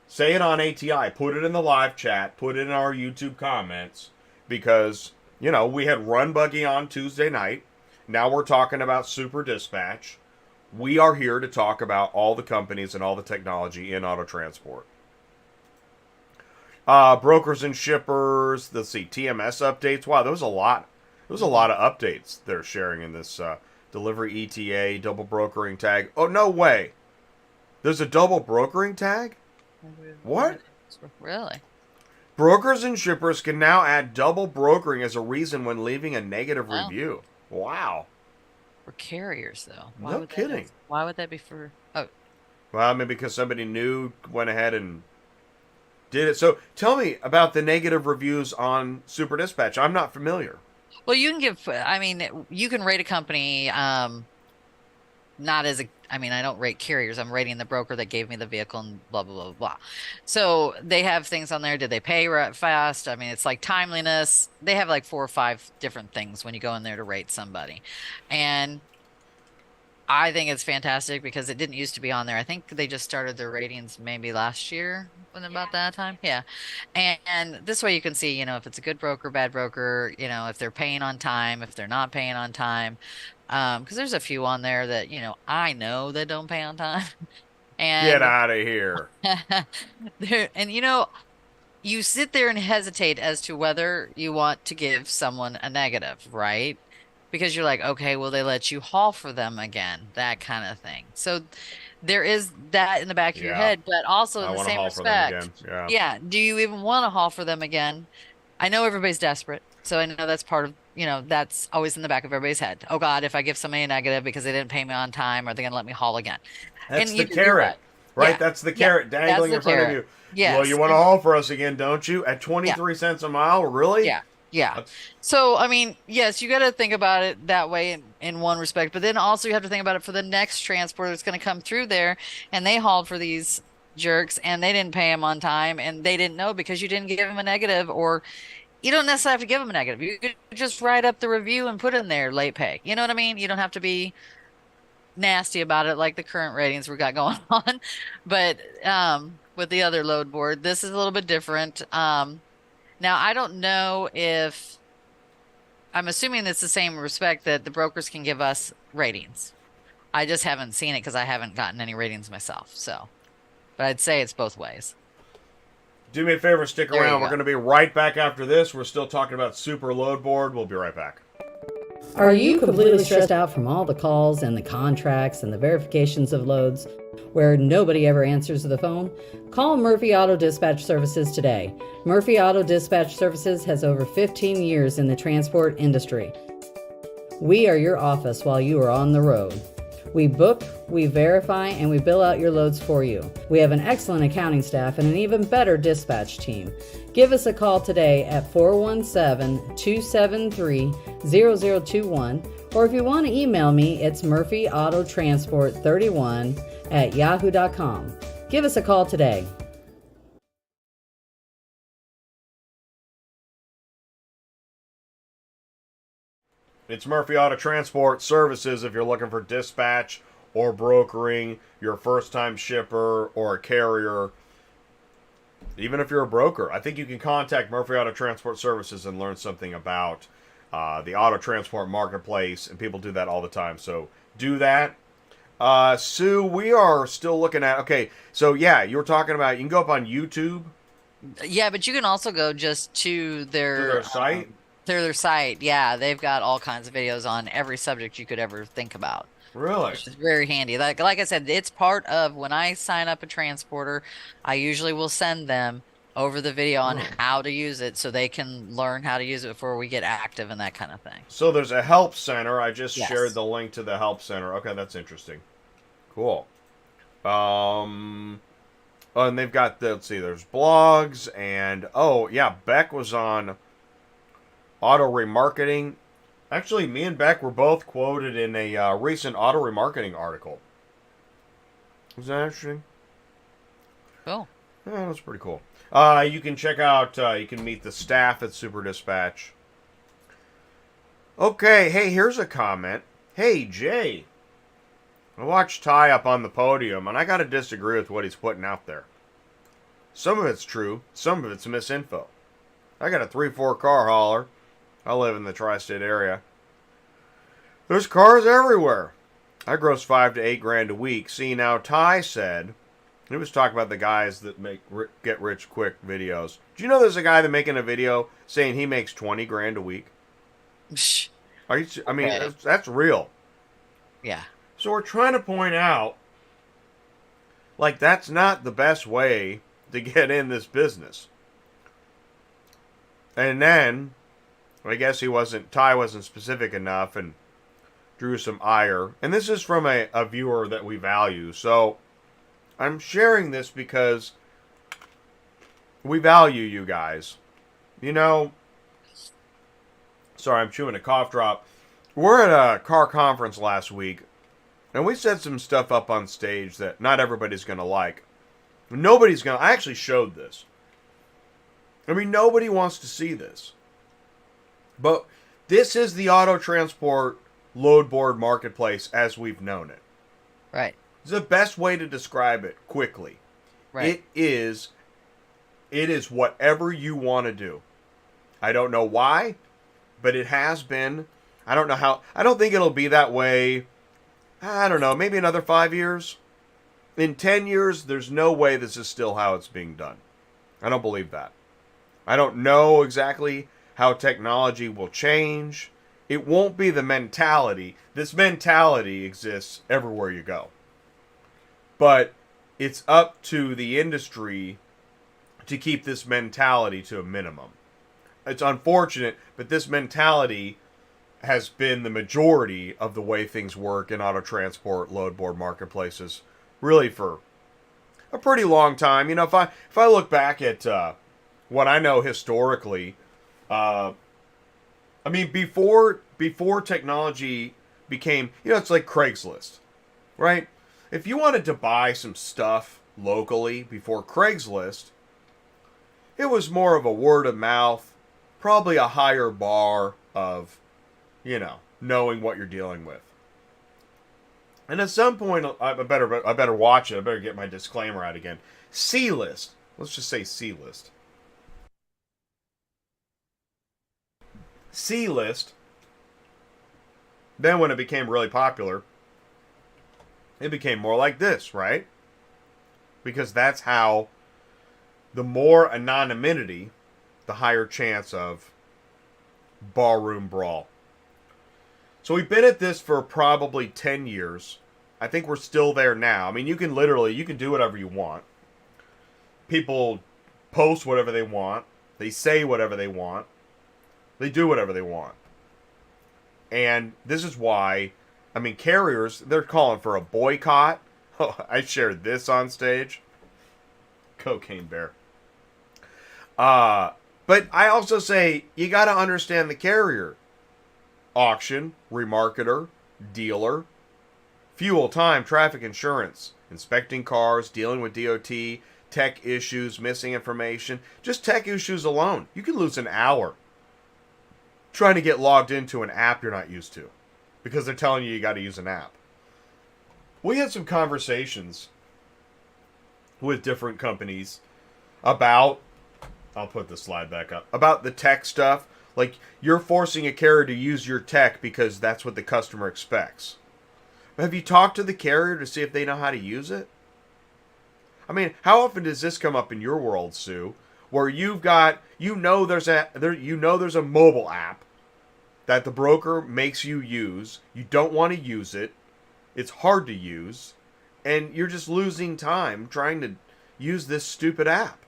say it on ATI. Put it in the live chat. Put it in our YouTube comments. Because, we had Run Buggy on Tuesday night. Now we're talking about Super Dispatch. We are here to talk about all the companies and all the technology in auto transport. Brokers and shippers. Let's see. TMS updates. Wow, there was a lot. There was a lot of updates they're sharing in this delivery ETA, double brokering tag. Oh, no way. There's a double brokering tag? What? Really? Brokers and shippers can now add double brokering as a reason when leaving a negative review. Wow. For carriers, though. No kidding. Why would that be for... Oh. Well, maybe because somebody new went ahead and Did it? So tell me about the negative reviews on Super Dispatch. I'm not familiar. Well, you can give, I mean, you can rate a company, not as a, I mean, I don't rate carriers. I'm rating the broker that gave me the vehicle and blah, blah, blah, blah. So they have things on there. Did they pay fast? I mean, it's like timeliness. They have like 4 or 5 different things when you go in there to rate somebody. And I think it's fantastic because it didn't used to be on there. I think they just started their ratings maybe last year, when about that time. Yeah. And this way you can see, if it's a good broker, bad broker, if they're paying on time, if they're not paying on time. Because there's a few on there that, I know that don't pay on time. Get And out of here. and you sit there and hesitate as to whether you want to give someone a negative, right? Because you're like, okay, will they let you haul for them again? That kind of thing. So there is that in the back of your Yeah. head, but also I in the want to same haul for them respect, again. Yeah. yeah, do you even want to haul for them again? I know everybody's desperate, so I know that's part of, that's always in the back of everybody's head. Oh God, if I give somebody a negative because they didn't pay me on time, are they going to let me haul again? That's And the you can do carrot, that. right? Yeah. That's the Yeah, carrot dangling in that's the front of carrot. you. Yes. Well, you want to haul for us again, don't you? At 23 cents a mile, really? Yeah. Yeah. That's- So, I mean, yes, you got to think about it that way in one respect, but then also you have to think about it for the next transport that's going to come through there, and they hauled for these jerks and they didn't pay them on time and they didn't know because you didn't give them a negative, or you don't necessarily have to give them a negative. You could just write up the review and put in there late pay. You know what I mean? You don't have to be nasty about it like the current ratings we got going on. But with the other load board, this is a little bit different. Now, I don't know if I'm assuming it's the same respect that the brokers can give us ratings. I just haven't seen it because I haven't gotten any ratings myself. So, but I'd say it's both ways. Do me a favor, stick There you around. We're go. going to be right back after this. We're still talking about Super Load Board. We'll be right back. Are you completely stressed out from all the calls and the contracts and the verifications of loads where nobody ever answers the phone? Call Murphy Auto Dispatch Services today. Murphy Auto Dispatch Services has over 15 years in the transport industry. We are your office while you are on the road. We book, we verify, and we bill out your loads for you. We have an excellent accounting staff and an even better dispatch team. Give us a call today at 417-273-0021, or if you want to email me, it's murphyautotransport31@yahoo.com. Give us a call today. It's Murphy Auto Transport Services if you're looking for dispatch or brokering, you're a first-time shipper or a carrier. Even if you're a broker, I think you can contact Murphy Auto Transport Services and learn something about the auto transport marketplace, and people do that all the time. So do that. Sue, we are still looking at, okay, so yeah, you were talking about, you can go up on YouTube. Yeah, but you can also go just to their site? their site. Yeah, they've got all kinds of videos on every subject you could ever think about. Really? Which is very handy. Like I said, it's part of when I sign up a transporter, I usually will send them over the video on how to use it so they can learn how to use it before we get active and that kind of thing. So there's a help center. I just Yes. shared the link to the help center. Okay, that's interesting. Cool. And they've got let's see, there's blogs and yeah, Beck was on auto remarketing. Actually, me and Beck were both quoted in a recent auto remarketing article. Was that interesting? Cool. Yeah, that's pretty cool. You can check out, you can meet the staff at Super Dispatch. Okay, hey, here's a comment. Hey, Jay. I watched Ty up on the podium, and I gotta disagree with what he's putting out there. Some of it's true, some of it's misinfo. I got a 3-4 car hauler. I live in the tri-state area. There's cars everywhere. I gross 5 to 8 grand a week. See, now Ty said, he was talking about the guys that make get rich quick videos. Do you know there's a guy that making a video saying he makes 20 grand a week? Psh, Are you? I mean, Okay. that's real. yeah. So we're trying to point out, like, that's not the best way to get in this business. And then, I guess Ty wasn't specific enough and drew some ire. And this is from a viewer that we value. So I'm sharing this because We value you guys. You know, sorry, I'm chewing a cough drop. We're at a car conference last week, and we set some stuff up on stage that not everybody's going to like. Nobody's going to... I actually showed this. I mean, nobody wants to see this. But this is the auto transport load board marketplace as we've known it. Right. It's the best way to describe it quickly. Right. It is whatever you want to do. I don't know why, but it has been. I don't know how. I don't think it'll be that way. I don't know, maybe another 5 years. In 10 years, there's no way this is still how it's being done. I don't believe that. I don't know exactly how technology will change. It won't be the mentality. This mentality exists everywhere you go. But it's up to the industry to keep this mentality to a minimum. It's unfortunate, but this mentality has been the majority of the way things work in auto transport load board marketplaces really for a pretty long time. You know, if I look back at what I know historically, I mean, before technology became, you know, it's like Craigslist, right? If you wanted to buy some stuff locally before Craigslist, it was more of a word of mouth, probably a higher bar of, you know, knowing what you're dealing with. And at some point, I better watch it. I better get my disclaimer out again. C-list. Let's just say C-list. C-list. Then when it became really popular, it became more like this, right? Because that's how the more anonymity, the higher chance of barroom brawl. So we've been at this for probably 10 years. I think we're still there now. I mean, you can do whatever you want. People post whatever they want. They say whatever they want. They do whatever they want. And this is why, I mean, carriers, they're calling for a boycott. Oh, I shared this on stage. Cocaine bear. But I also say, you got to understand the carrier. Auction, remarketer, dealer, fuel, time, traffic, insurance, inspecting cars, dealing with DOT, tech issues, missing information. Just tech issues alone. You can lose an hour trying to get logged into an app you're not used to because they're telling you got to use an app. We had some conversations with different companies about, I'll put the slide back up, about the tech stuff. Like, you're forcing a carrier to use your tech because that's what the customer expects. Have you talked to the carrier to see if they know how to use it? I mean, how often does this come up in your world, Sue, where you've got, there's a mobile app that the broker makes you use. You don't want to use it. It's hard to use. And you're just losing time trying to use this stupid app.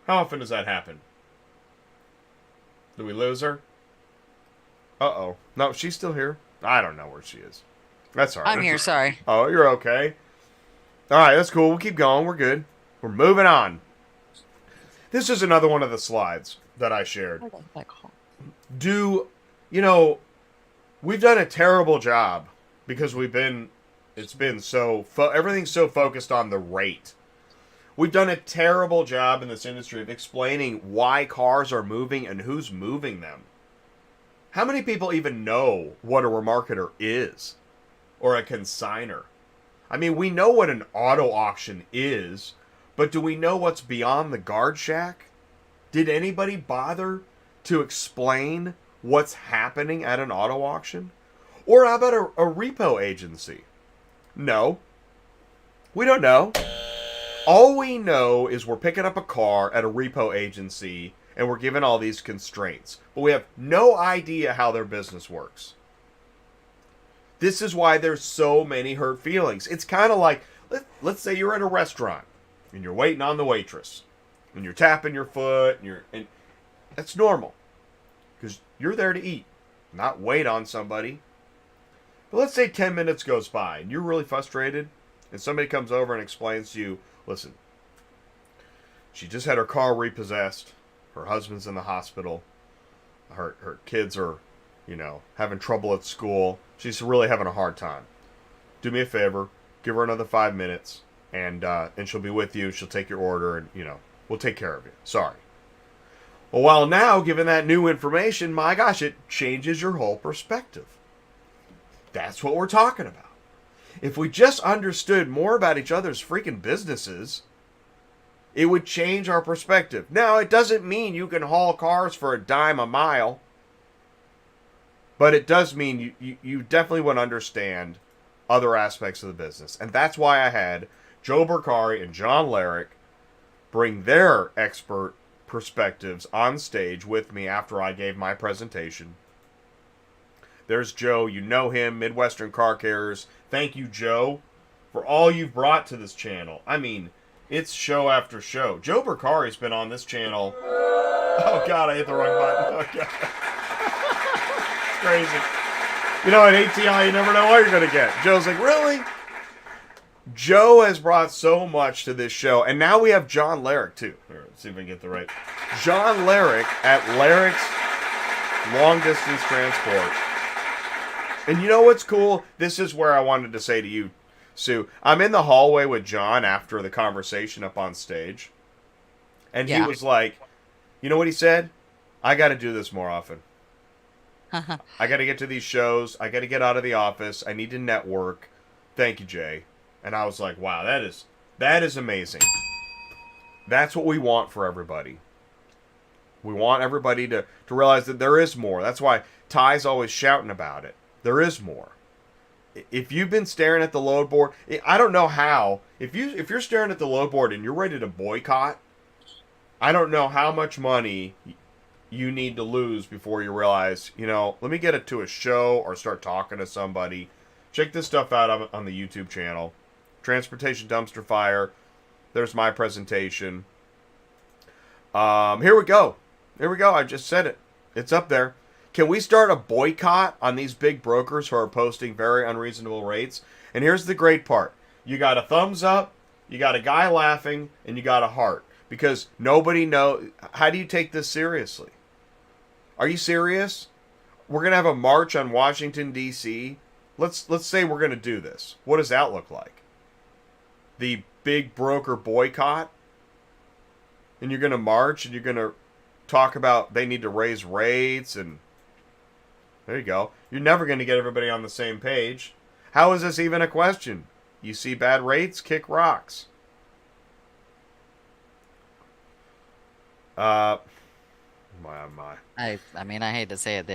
How often does that happen? Do we lose her? Uh-oh. No, she's still here. I don't know where she is. That's all right. I'm here, sorry. Oh, you're okay. All right, that's cool. We'll keep going. We're good. We're moving on. This is another one of the slides that I shared. We've done a terrible job because everything's so focused on the rate. We've done a terrible job in this industry of explaining why cars are moving and who's moving them. How many people even know what a remarketer is? Or a consigner? I mean, we know what an auto auction is, but do we know what's beyond the guard shack? Did anybody bother to explain what's happening at an auto auction? Or how about a repo agency? No. We don't know. All we know is we're picking up a car at a repo agency and we're given all these constraints. But we have no idea how their business works. This is why there's so many hurt feelings. It's kind of like, let's say you're at a restaurant and you're waiting on the waitress and you're tapping your foot and that's normal because you're there to eat, not wait on somebody. But let's say 10 minutes goes by and you're really frustrated and somebody comes over and explains to you, listen, She just had her car repossessed. Her husband's in the hospital. Her kids are, having trouble at school. She's really having a hard time. Do me a favor. Give her another 5 minutes. And she'll be with you. She'll take your order. And, we'll take care of you. Sorry. Well, now, given that new information, my gosh, it changes your whole perspective. That's what we're talking about. If we just understood more about each other's freaking businesses, it would change our perspective. Now, it doesn't mean you can haul cars for a dime a mile, but it does mean you definitely would understand other aspects of the business. And that's why I had Joe Bercari and John Larrick bring their expert perspectives on stage with me after I gave my presentation. There's Joe. You know him, Midwestern Car Carriers. Thank you, Joe, for all you've brought to this channel. I mean, it's show after show. Joe Bercari's been on this channel. Oh, God, I hit the wrong button. Oh, God. It's crazy. At ATI, you never know what you're going to get. Joe's like, really? Joe has brought so much to this show. And now we have John Larrick, too. Here, let's see if we can get the right. John Larrick at Larrick's Long Distance Transport. And you know what's cool? This is where I wanted to say to you, Sue. I'm in the hallway with John after the conversation up on stage. And he was like, you know what he said? I got to do this more often. I got to get to these shows. I got to get out of the office. I need to network. Thank you, Jay. And I was like, wow, that is amazing. That's what we want for everybody. We want everybody to realize that there is more. That's why Ty's always shouting about it. There is more. If you've been staring at the load board, I don't know how. If you're staring at the load board and you're ready to boycott, I don't know how much money you need to lose before you realize, let me get it to a show or start talking to somebody. Check this stuff out on the YouTube channel. Transportation Dumpster Fire. There's my presentation. Here we go. I just said it. It's up there. Can we start a boycott on these big brokers who are posting very unreasonable rates? And here's the great part. You got a thumbs up, you got a guy laughing, and you got a heart. Because nobody knows. How do you take this seriously? Are you serious? We're going to have a march on Washington, D.C. Let's say we're going to do this. What does that look like? The big broker boycott? And you're going to march and you're going to talk about they need to raise rates and... There you go. You're never going to get everybody on the same page. How is this even a question? You see bad rates? Kick rocks. My. I mean, I hate to say it,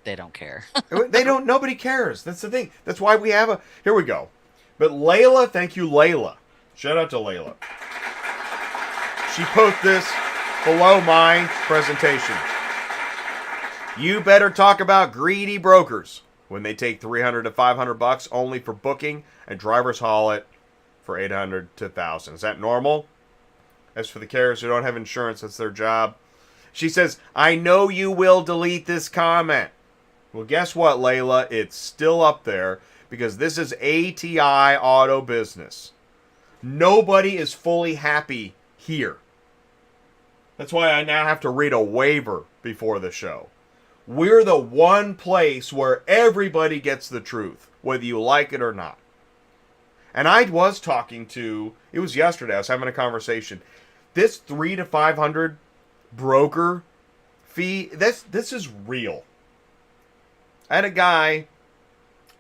they don't care. They don't. Nobody cares. That's the thing. That's why we have a... Here we go. But Layla, thank you, Layla. Shout out to Layla. She put this below my presentation. You better talk about greedy brokers when they take $300 to $500 only for booking and drivers haul it for $800 to $1,000. Is that normal? As for the carriers who don't have insurance, that's their job. She says, I know you will delete this comment. Well, guess what, Layla? It's still up there because this is ATI Auto Business. Nobody is fully happy here. That's why I now have to read a waiver before the show. We're the one place where everybody gets the truth, whether you like it or not. And I was talking to, it was yesterday, I was having a conversation. This $300 to $500 broker fee, this is real. I had a guy,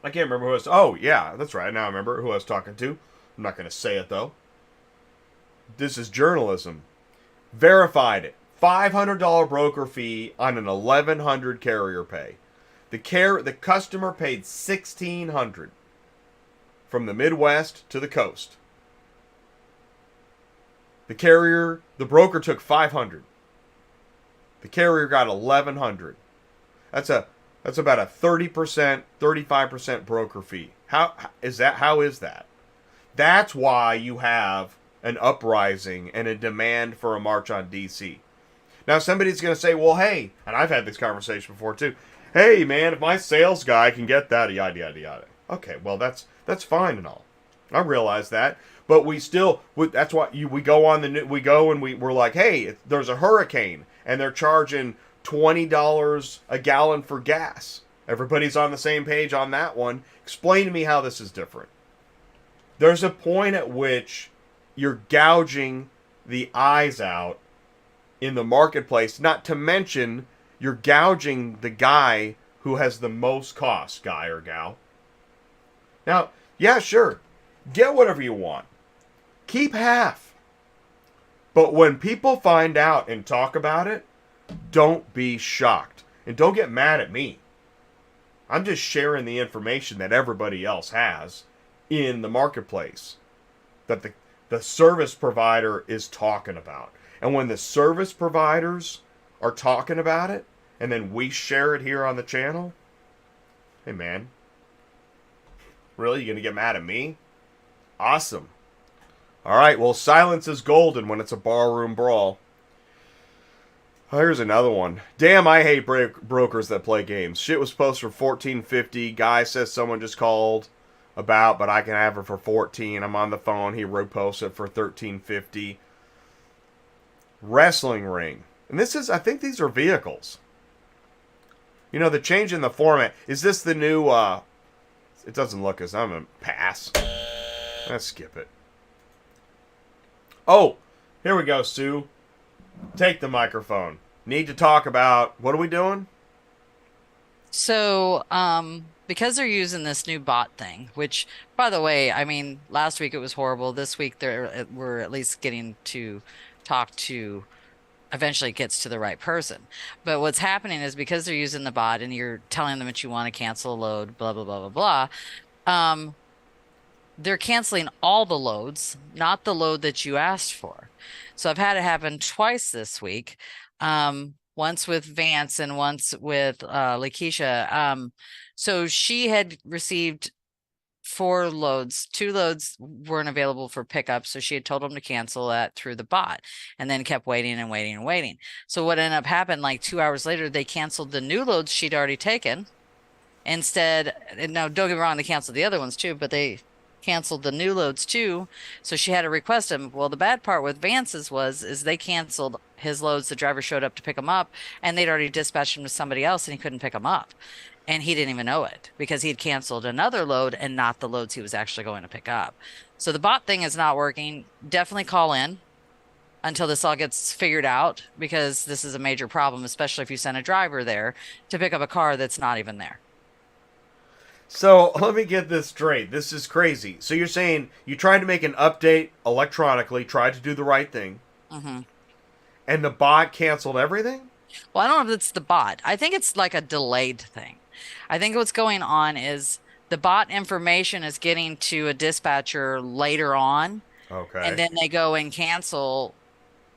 I can't remember who I was, oh yeah, that's right, now I remember who I was talking to. I'm not going to say it though. This is journalism. Verified it. $500 broker fee on an $1,100 carrier pay. The customer paid $1,600 from the Midwest to the coast. The broker took $500. The carrier got $1,100. That's about a 30%, 35% broker fee. How is that? That's why you have an uprising and a demand for a march on DC. Now, somebody's going to say, well, hey, and I've had this conversation before, too. Hey, man, if my sales guy can get that, yada, yada, yada. Okay, well, that's fine and all. I realize that, but we still. That's why we go on the. We go and we're like, hey, there's a hurricane, and they're charging $20 a gallon for gas. Everybody's on the same page on that one. Explain to me how this is different. There's a point at which you're gouging the eyes out in the marketplace, not to mention you're gouging the guy who has the most cost, guy or gal. Now, yeah, sure, get whatever you want. Keep half. But when people find out and talk about it, don't be shocked. And don't get mad at me. I'm just sharing the information that everybody else has in the marketplace that the service provider is talking about. And when the service providers are talking about it, and then we share it here on the channel, hey man, really? You gonna get mad at me? Awesome. All right, well, silence is golden when it's a barroom brawl. Oh, here's another one. Damn, I hate brokers that play games. Shit was posted for $14.50. Guy says someone just called about, but I can have it for $14. I'm on the phone. He reposts it for $13.50. Wrestling ring. And this is, I think these are vehicles. You know, the change in the format. Is this the new, it doesn't look as, I'm going to pass. Let's skip it. Oh, here we go, Sue. Take the microphone. Need to talk about, what are we doing? So, because they're using this new bot thing, which, by the way, I mean, last week it was horrible. This week we're at least getting to talk to, eventually it gets to the right person. But what's happening is because they're using the bot and you're telling them that you want to cancel a load, blah, blah, blah, blah, blah, they're canceling all the loads, not the load that you asked for. So I've had it happen twice this week. Once with Vance and once with Lakeisha. So she had received 4 loads. 2 loads weren't available for pickup, so she had told them to cancel that through the bot, and then kept waiting and waiting and waiting. So what ended up happening, like 2 hours later, they canceled the new loads she'd already taken. Instead, now don't get me wrong, they canceled the other ones too, but they canceled the new loads too, so she had to request them. Well, the bad part with Vance's is they canceled his loads. The driver showed up to pick them up, and they'd already dispatched him to somebody else, and he couldn't pick them up, and he didn't even know it because he had canceled another load and not the loads he was actually going to pick up. So the bot thing is not working. Definitely call in until this all gets figured out, because this is a major problem, especially if you send a driver there to pick up a car that's not even there. So, let me get this straight. This is crazy. So, you're saying you tried to make an update electronically, tried to do the right thing, and the bot canceled everything? Well, I don't know if it's the bot. I think it's like a delayed thing. I think what's going on is the bot information is getting to a dispatcher later on. Okay. And then they go and cancel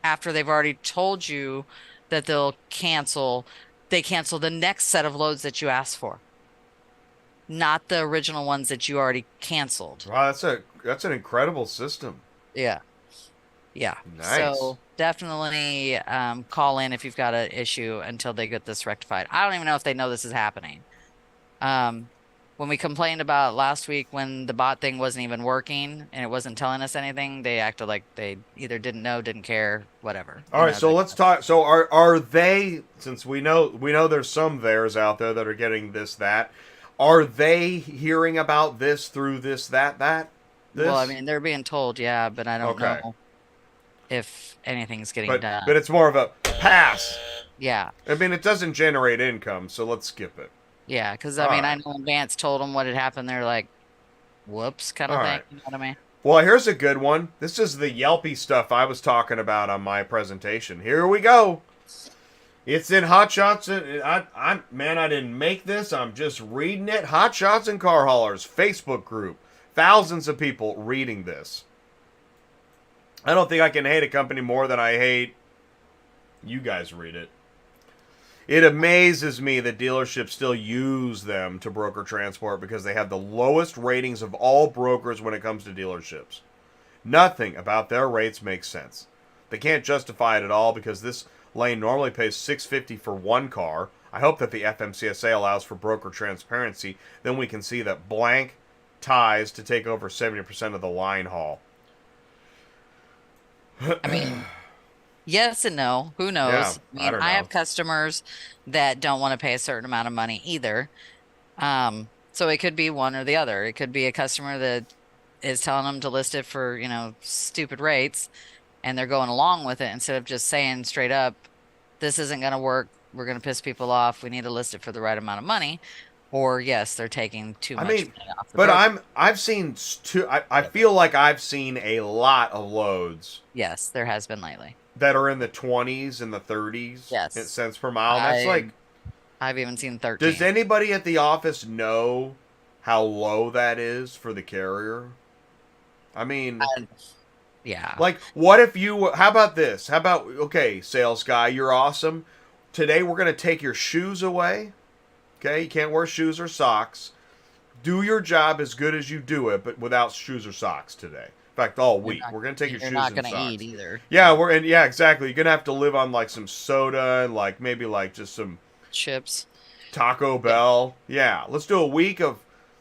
after they've already told you that they'll cancel. They cancel the next set of loads that you asked for, not the original ones that you already canceled. Wow, that's an incredible system. Yeah. Yeah. Nice. So definitely call in if you've got an issue until they get this rectified. I don't even know if they know this is happening. When we complained about last week when the bot thing wasn't even working and it wasn't telling us anything, they acted like they either didn't know, didn't care, whatever. All right, so let's talk. So are they, since we know there's some theirs out there that are getting this, that, are they hearing about this through this? Well, I mean, they're being told, yeah, but I don't know if anything's getting done. But it's more of a pass. Yeah. I mean, it doesn't generate income, so let's skip it. Yeah, because, I mean, I know when Vance told them what had happened, they're like, whoops, kind of thing. Right. You know what I mean? Well, here's a good one. This is the Yelpy stuff I was talking about on my presentation. Here we go. It's in Hot Shots. I didn't make this. I'm just reading it. Hot Shots and Car Haulers Facebook group. Thousands of people reading this. I don't think I can hate a company more than I hate. You guys read it. It amazes me that dealerships still use them to broker transport because they have the lowest ratings of all brokers when it comes to dealerships. Nothing about their rates makes sense. They can't justify it at all because this lane normally pays $650 for one car. I hope that the FMCSA allows for broker transparency. Then we can see that blank ties to take over 70% of the line haul. I mean, yes and no. Who knows? Yeah, I I mean, don't I know. have customers that don't want to pay a certain amount of money either. So it could be one or the other. It could be a customer that is telling them to list it for, stupid rates, and they're going along with it instead of just saying straight up, this isn't going to work. We're going to piss people off. We need to list it for the right amount of money. Or yes, they're taking too I much mean, money off the but broker. I've seen I feel like I've seen a lot of loads Yes, there has been lately. that are in the 20s and the 30s Yes. cents per mile. That's like, I've even seen 13. does anybody at the office know how low that is for the carrier? I mean, Yeah. like, what if you, how about this? How about, okay, sales guy, you're awesome. Today we're going to take your shoes away. Okay, you can't wear shoes or socks. Do your job as good as you do it, but without shoes or socks today. In fact, all week. We're going to take your shoes and socks. You're not going to eat either. Yeah, yeah, exactly. You're going to have to live on like some soda and like maybe like just some Chips. Taco Bell. Yeah, let's do a week of,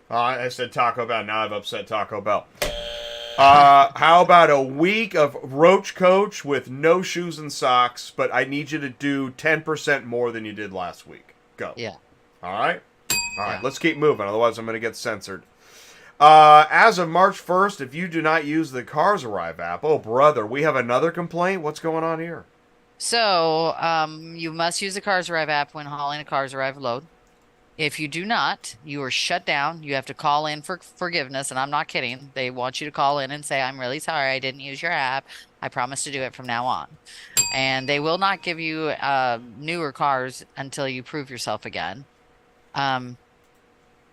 I said Taco Bell, now I've upset Taco Bell. How about a week of Roach Coach with no shoes and socks, but I need you to do 10% more than you did last week. Go. Yeah. All right? All right, Yeah. let's keep moving, otherwise I'm going to get censored. As of March 1st, if you do not use the CarsArrive app, oh, brother, we have another complaint? What's going on here? So, you must use the CarsArrive app when hauling a CarsArrive load. If you do not, you are shut down. You have to call in for forgiveness, and I'm not kidding. They want you to call in and say, I'm really sorry I didn't use your app. I promise to do it from now on. And they will not give you newer cars until you prove yourself again.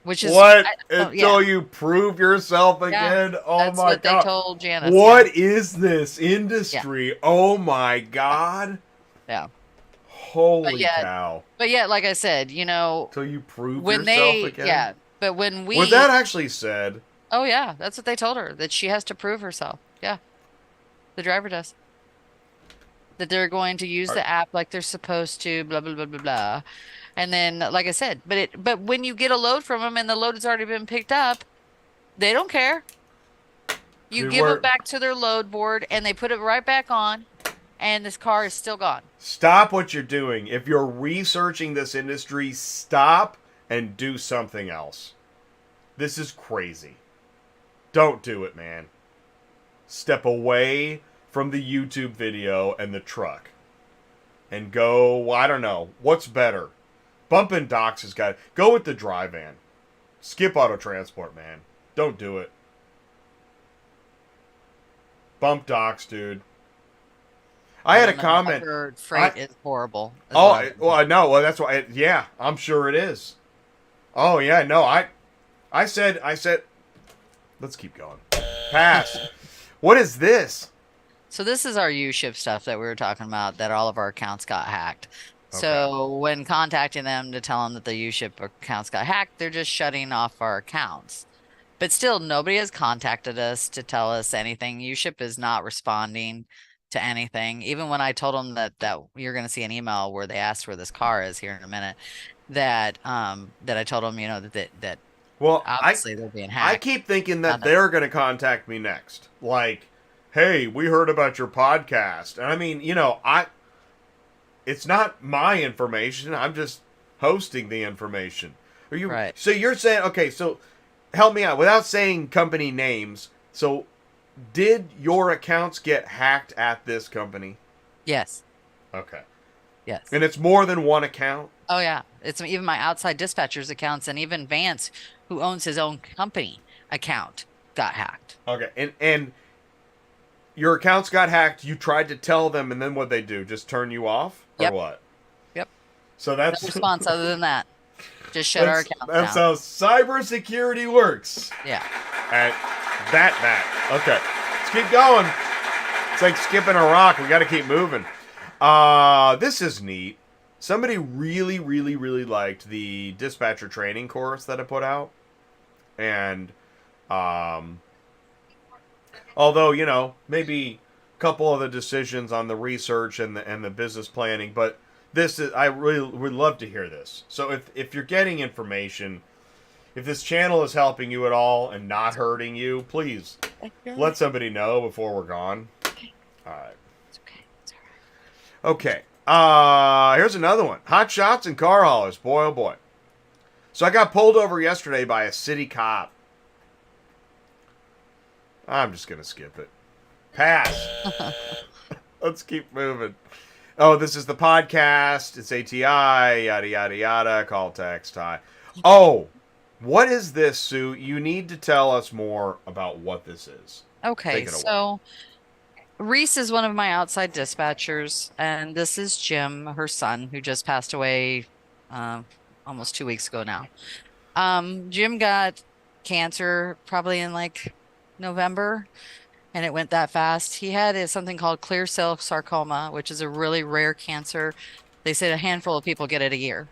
Which is What? yeah. Until you prove yourself again? Oh That's my what God. they told Janice. What is this industry? Oh my God. Yeah. Holy cow. But yeah, like I said, Until you prove when yourself again? yeah, but when we Was that actually said? Oh yeah, that's what they told her, that she has to prove herself. Yeah. The driver does. That they're going to use the app like they're supposed to, blah blah blah blah blah. And then, like I said, but when you get a load from them and the load has already been picked up, they don't care. You give it back to their load board and they put it right back on, and this car is still gone. Stop what you're doing. If you're researching this industry, stop and do something else. This is crazy. Don't do it, man. Step away from the YouTube video and the truck. And go, I don't know, what's better? Bumping docks has got, go with the dry van. Skip auto transport, man. Don't do it. Bump docks, dude. I had a comment. Freight is horrible. Oh, well, no, well, that's why. Yeah, I'm sure it is. Oh, yeah, no, I said, let's keep going. Pass. What is this? So this is our U-ship stuff that we were talking about, that all of our accounts got hacked. So when contacting them to tell them that the U-ship accounts got hacked, they're just shutting off our accounts. But still, nobody has contacted us to tell us anything. U-ship is not responding to anything. Even when I told them that you're going to see an email where they asked where this car is here in a minute, that I told them, that well, obviously they're being hacked. I keep thinking that they're going to contact me next. Like, hey, we heard about your podcast. And I mean, it's not my information. I'm just hosting the information. Are you right? So you're saying, okay, so help me out without saying company names. So did your accounts get hacked at this company? Yes. Okay. Yes. And it's more than one account? Oh, yeah. It's even my outside dispatcher's accounts, and even Vance, who owns his own company account, got hacked. Okay. And your accounts got hacked. You tried to tell them, and then what'd they do? Just turn you off? Yep. Or what? Yep. So that's... No response other than that. Just shut our account down. That's how cybersecurity works. Yeah. At that. Okay. Let's keep going. It's like skipping a rock. We got to keep moving. This is neat. Somebody really, really, really liked the dispatcher training course that I put out. And, although, maybe a couple of the decisions on the research and the business planning, but this is, I really would love to hear this. So if you're getting information, if this channel is helping you at all and not hurting you, please let somebody know before we're gone. All right. It's okay. It's all right. Okay. Here's another one. Hot shots and car haulers. Boy, oh boy. So I got pulled over yesterday by a city cop. I'm just going to skip it. Pass. Let's keep moving. Oh, this is the podcast. It's ATI, yada, yada, yada. Call, text, hi. Oh, what is this, Sue? You need to tell us more about what this is. Okay, so Reese is one of my outside dispatchers, and this is Jim, her son, who just passed away almost 2 weeks ago now. Jim got cancer probably in like November, and it went that fast. He had something called clear cell sarcoma, which is a really rare cancer. They said a handful of people get it a year.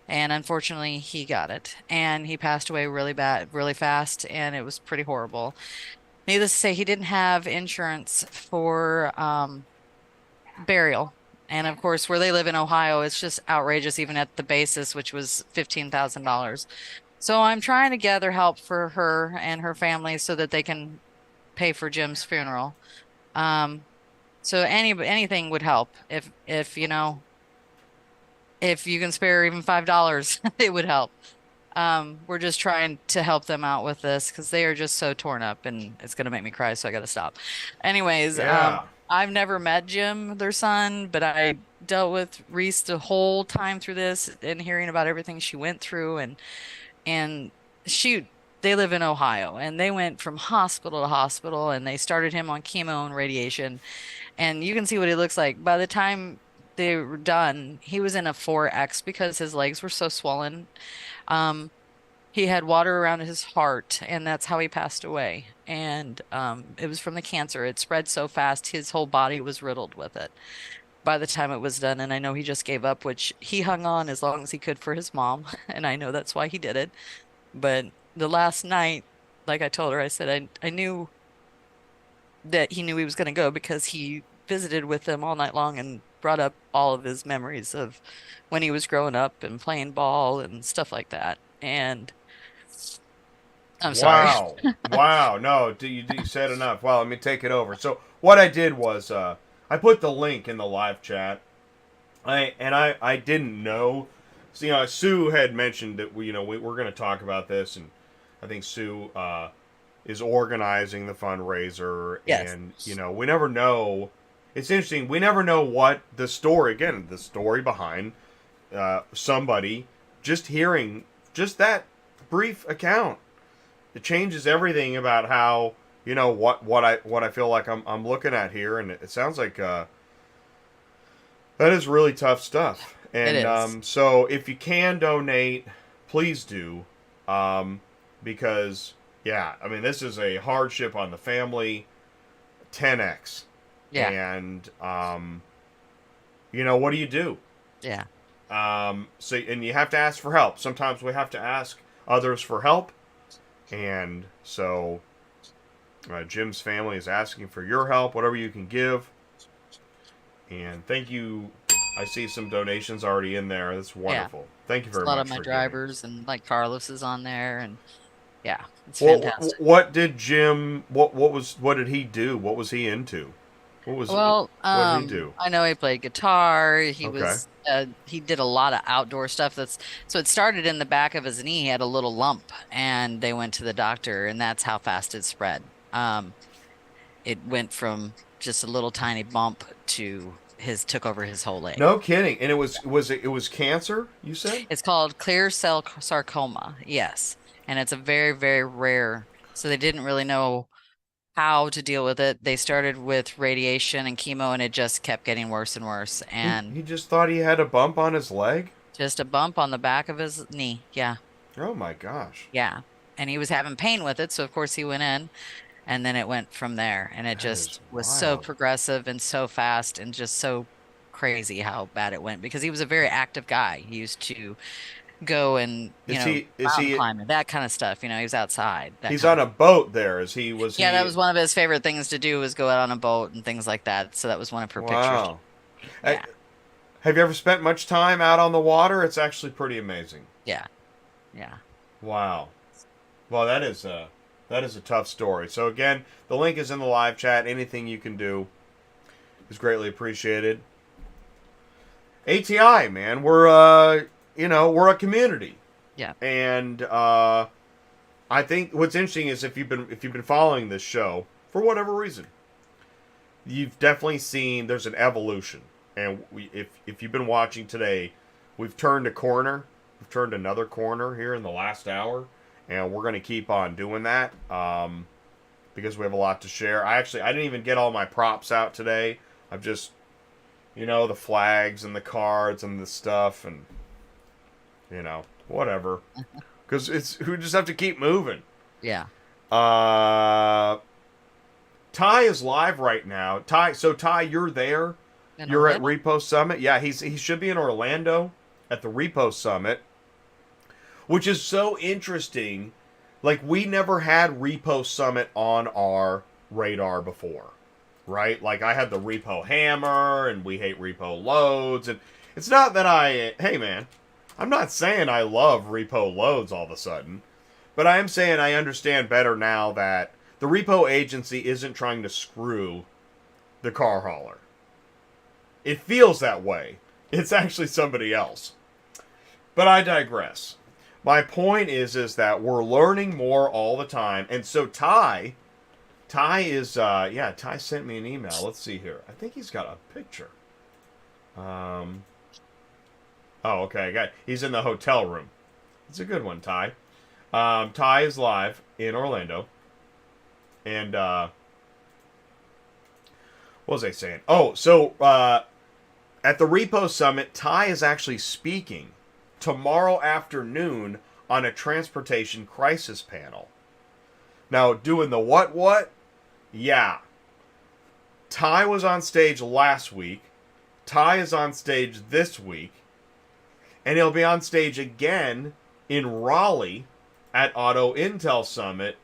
And unfortunately, he got it. And he passed away really bad, really fast, and it was pretty horrible. Needless to say, he didn't have insurance for burial. And of course, where they live in Ohio, it's just outrageous, even at the basis, which was $15,000. So I'm trying to gather help for her and her family so that they can pay for Jim's funeral. So anything would help. If you know, if you can spare even $5, it would help. We're just trying to help them out with this because they are just so torn up, and it's gonna make me cry, so I gotta stop. Anyways, Yeah. I've never met Jim, their son, but I dealt with Reese the whole time through this and hearing about everything she went through, and they live in Ohio, and they went from hospital to hospital, and they started him on chemo and radiation, and you can see what he looks like. By the time they were done, he was in a 4X because his legs were so swollen. He had water around his heart, and that's how he passed away. And it was from the cancer. It spread so fast, his whole body was riddled with it by the time it was done. And I know he just gave up, which he hung on as long as he could for his mom. And I know that's why he did it. But the last night, like I told her, I said I knew that he knew he was going to go because he visited with them all night long and brought up all of his memories of when he was growing up and playing ball and stuff like that. And I'm sorry. Wow. Wow. No, you said enough. Well, let me take it over. So what I did was I put the link in the live chat. I didn't know. So, you know, Sue had mentioned that we're going to talk about this, and I think Sue is organizing the fundraiser. Yes. And, you know, we never know. It's interesting. We never know what the story behind somebody just hearing just that brief account. It changes everything about how, you know, what I feel like I'm looking at here, and it sounds like that is really tough stuff. And It is. So if you can donate, please do, because yeah, I mean, this is a hardship on the family, 10x. Yeah. And you know, what do you do? Yeah. So, and you have to ask for help. Sometimes we have to ask others for help. And so Jim's family is asking for your help, whatever you can give. And thank you. I see some donations already in there. That's wonderful. Thank you very much. A lot of my for drivers giving. and like Carlos is on there, and yeah, it's Well, fantastic. what did Jim? What did he do? What was he into? Well, what did he do? I know he played guitar. He Okay. was he did a lot of outdoor stuff. So it started in the back of his knee. He had a little lump, and they went to the doctor, and that's how fast it spread. It went from just a little tiny bump to took over his whole leg. No kidding. And it was cancer, you said? It's called clear cell sarcoma. Yes, and it's a very, very rare. So they didn't really know how to deal with it. They started with radiation and chemo, and it just kept getting worse and worse. And He just thought he had a bump on his leg? just a bump on the back of his knee. Yeah. Oh my gosh. Yeah. And he was having pain with it. So, of course, he went in, and then it went from there. And it That just is was so wild. progressive and so fast and just so crazy how bad it went, because he was a very active guy. He used to go and, mountain climbing, that kind of stuff. He was outside. He's on a boat there. Yeah, that was one of his favorite things to do, was go out on a boat and things like that. So that was one of her pictures. Wow. Yeah. Have you ever spent much time out on the water? It's actually pretty amazing. Yeah. Yeah. Wow. Well, that is a tough story. So again, the link is in the live chat. Anything you can do is greatly appreciated. ATI, man, we're we're a community. Yeah. And I think what's interesting is if you've been following this show for whatever reason, you've definitely seen there's an evolution. And if you've been watching today, we've turned a corner. We've turned another corner here in the last hour, and we're going to keep on doing that because we have a lot to share. I didn't even get all my props out today. I've just, the flags and the cards and the stuff and, whatever. Because we just have to keep moving. Yeah. Ty is live right now. Ty, you're there. You're at Repo Summit. Yeah, he should be in Orlando at the Repo Summit, which is so interesting. Like, we never had Repo Summit on our radar before, right? Like, I had the Repo Hammer, and we hate Repo Loads, and it's not that hey man, I'm not saying I love Repo Loads all of a sudden, but I am saying I understand better now that the repo agency isn't trying to screw the car hauler. It feels that way. It's actually somebody else. But I digress. My point is that we're learning more all the time. And so Ty is, Ty sent me an email. Let's see here. I think he's got a picture. Oh, okay. He's in the hotel room. It's a good one, Ty. Ty is live in Orlando. And, what was I saying? Oh, so, at the Repo Summit, Ty is actually speaking tomorrow afternoon on a transportation crisis panel. Now, doing the what? Yeah. Ty was on stage last week. Ty is on stage this week. And he'll be on stage again in Raleigh at Auto Intel Summit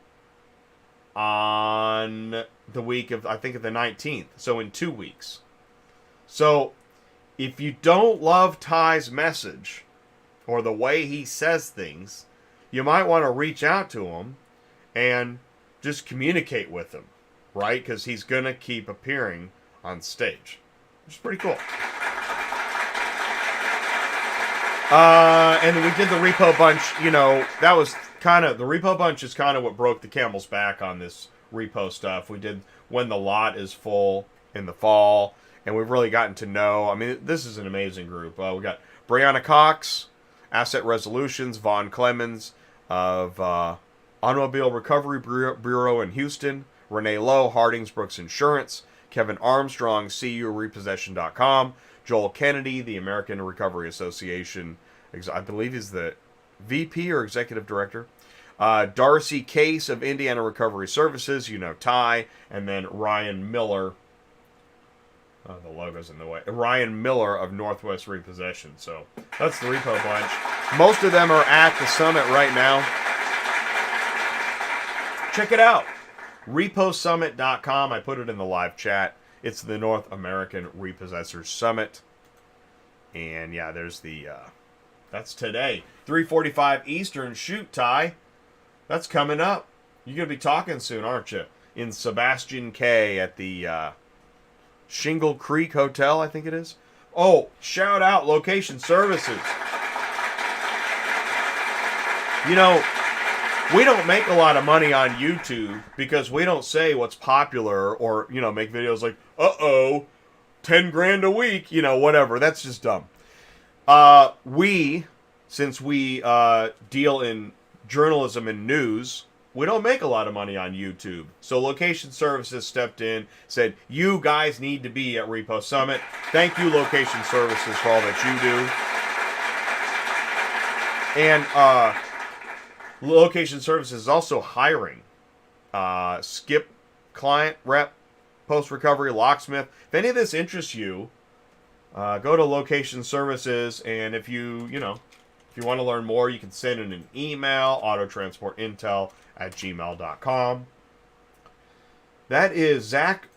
on the week of, I think, of the 19th. So in 2 weeks. So, if you don't love Ty's message or the way he says things, you might want to reach out to him and just communicate with him, right? Because he's going to keep appearing on stage, which is pretty cool. And we did the Repo Bunch, that was kind of, the Repo Bunch is kind of what broke the camel's back on this repo stuff. We did When the Lot is Full in the fall. And we've really gotten to know, I mean, this is an amazing group. We got Brianna Cox, Asset Resolutions, Vaughn Clemens of Automobile Recovery Bureau in Houston, Renee Lowe, Hardings Brooks Insurance, Kevin Armstrong, CURepossession.com, Joel Kennedy, the American Recovery Association, I believe he's the VP or Executive Director, Darcy Case of Indiana Recovery Services, Ty, and then Ryan Miller. Oh, the logo's in the way. Ryan Miller of Northwest Repossession. So that's the Repo Bunch. Most of them are at the summit right now. Check it out. Reposummit.com. I put it in the live chat. It's the North American Repossessors Summit. And yeah, there's the, that's today. 3:45 Eastern. Shoot, Ty. That's coming up. You're going to be talking soon, aren't you? In Sebastian K at the, Shingle Creek Hotel, I think it is. Oh, shout out Location Services. We don't make a lot of money on YouTube because we don't say what's popular or, make videos like, 10 grand a week, whatever. That's just dumb. Since we deal in journalism and news, we don't make a lot of money on YouTube. So Location Services stepped in, said, you guys need to be at Repo Summit. Thank you, Location Services, for all that you do. And Location Services is also hiring skip, client, rep, post-recovery, locksmith. If any of this interests you, go to Location Services, and if you want to learn more, you can send in an email, autotransportintel@gmail.com. That is Zach.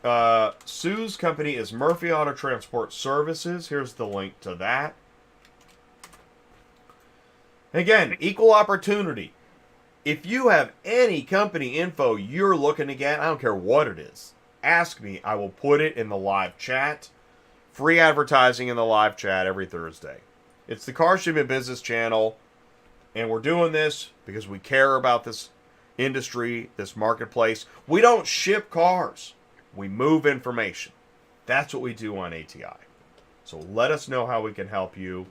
Sue's company is Murphy Auto Transport Services. Here's the link to that. Again, equal opportunity. If you have any company info you're looking to get, I don't care what it is, ask me. I will put it in the live chat. Free advertising in the live chat every Thursday. It's the Car Shipment Business Channel, and we're doing this because we care about this industry, this marketplace. We don't ship cars. We move information. That's what we do on ATI. So let us know how we can help you.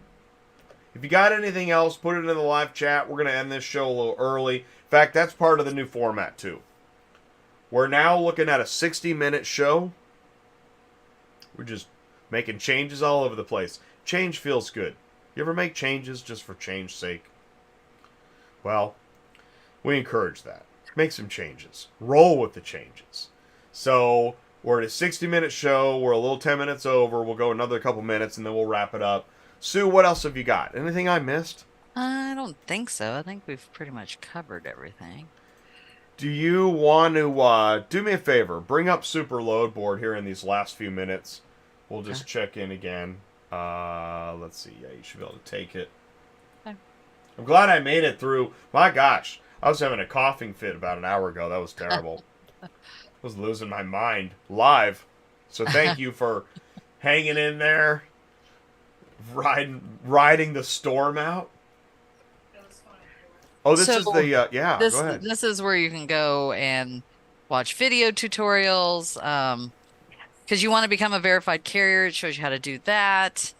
If you got anything else, put it in the live chat. We're going to end this show a little early. In fact, that's part of the new format, too. We're now looking at a 60-minute show. We're just making changes all over the place. Change feels good. You ever make changes just for change's sake? Well, we encourage that. Make some changes. Roll with the changes. So, we're at a 60-minute show. We're a little 10 minutes over. We'll go another couple minutes, and then we'll wrap it up. Sue, what else have you got? Anything I missed? I don't think so. I think we've pretty much covered everything. Do you want to do me a favor? Bring up Super Load Board here in these last few minutes. We'll just check in again. Let's see. Yeah, you should be able to take it. Okay. I'm glad I made it through. My gosh, I was having a coughing fit about an hour ago. That was terrible. I was losing my mind live. So thank you for hanging in there, riding the storm out. Oh, this is the yeah. This Go ahead. this is where you can go and watch video tutorials. Because you want to become a verified carrier, it shows you how to do that.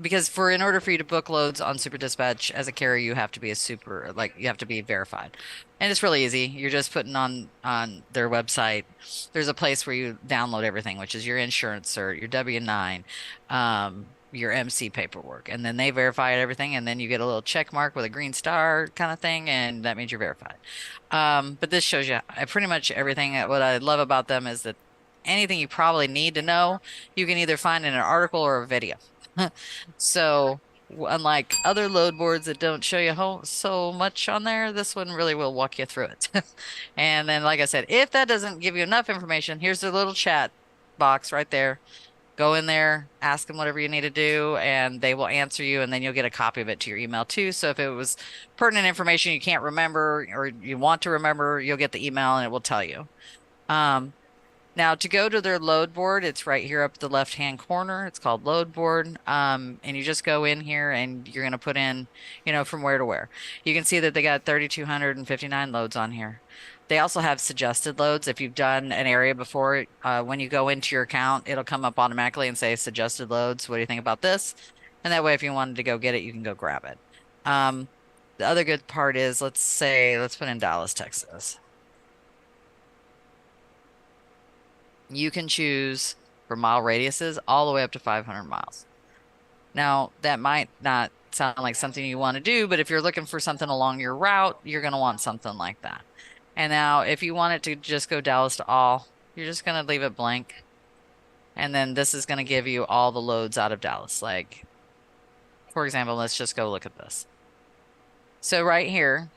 Because in order for you to book loads on Super Dispatch as a carrier, you have to be you have to be verified. And it's really easy. You're just putting on their website. There's a place where you download everything, which is your insurance cert, your W-9, your MC paperwork, and then they verify everything, and then you get a little check mark with a green star kind of thing, and that means you're verified. But this shows you pretty much everything. What I love about them is that anything you probably need to know, you can either find in an article or a video. So unlike other load boards that don't show you so much on there, this one really will walk you through it. And then, like I said, if that doesn't give you enough information, here's the little chat box right there. Go in there, ask them whatever you need to do, and they will answer you, and then you'll get a copy of it to your email too. So if it was pertinent information you can't remember or you want to remember, you'll get the email and it will tell you. Now, to go to their load board, it's right here up the left-hand corner. It's called load board. And you just go in here and you're going to put in, from where to where. You can see that they got 3,259 loads on here. They also have suggested loads. If you've done an area before, when you go into your account, it'll come up automatically and say suggested loads. What do you think about this? And that way, if you wanted to go get it, you can go grab it. The other good part is, let's put in Dallas, Texas. You can choose for mile radiuses all the way up to 500 miles. Now, that might not sound like something you want to do, but if you're looking for something along your route, you're going to want something like that. And now, if you want it to just go Dallas to all, you're just going to leave it blank. And then this is going to give you all the loads out of Dallas. Like, for example, let's just go look at this. So right here,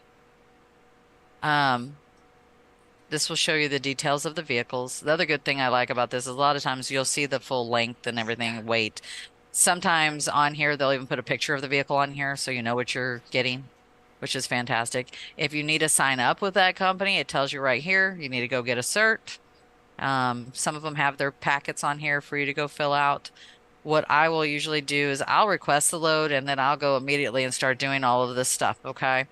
this will show you the details of the vehicles. The other good thing I like about this is a lot of times you'll see the full length and everything, weight. Sometimes on here, they'll even put a picture of the vehicle on here so you know what you're getting, which is fantastic. If you need to sign up with that company, it tells you right here, you need to go get a cert. Some of them have their packets on here for you to go fill out. What I will usually do is I'll request the load and then I'll go immediately and start doing all of this stuff, okay?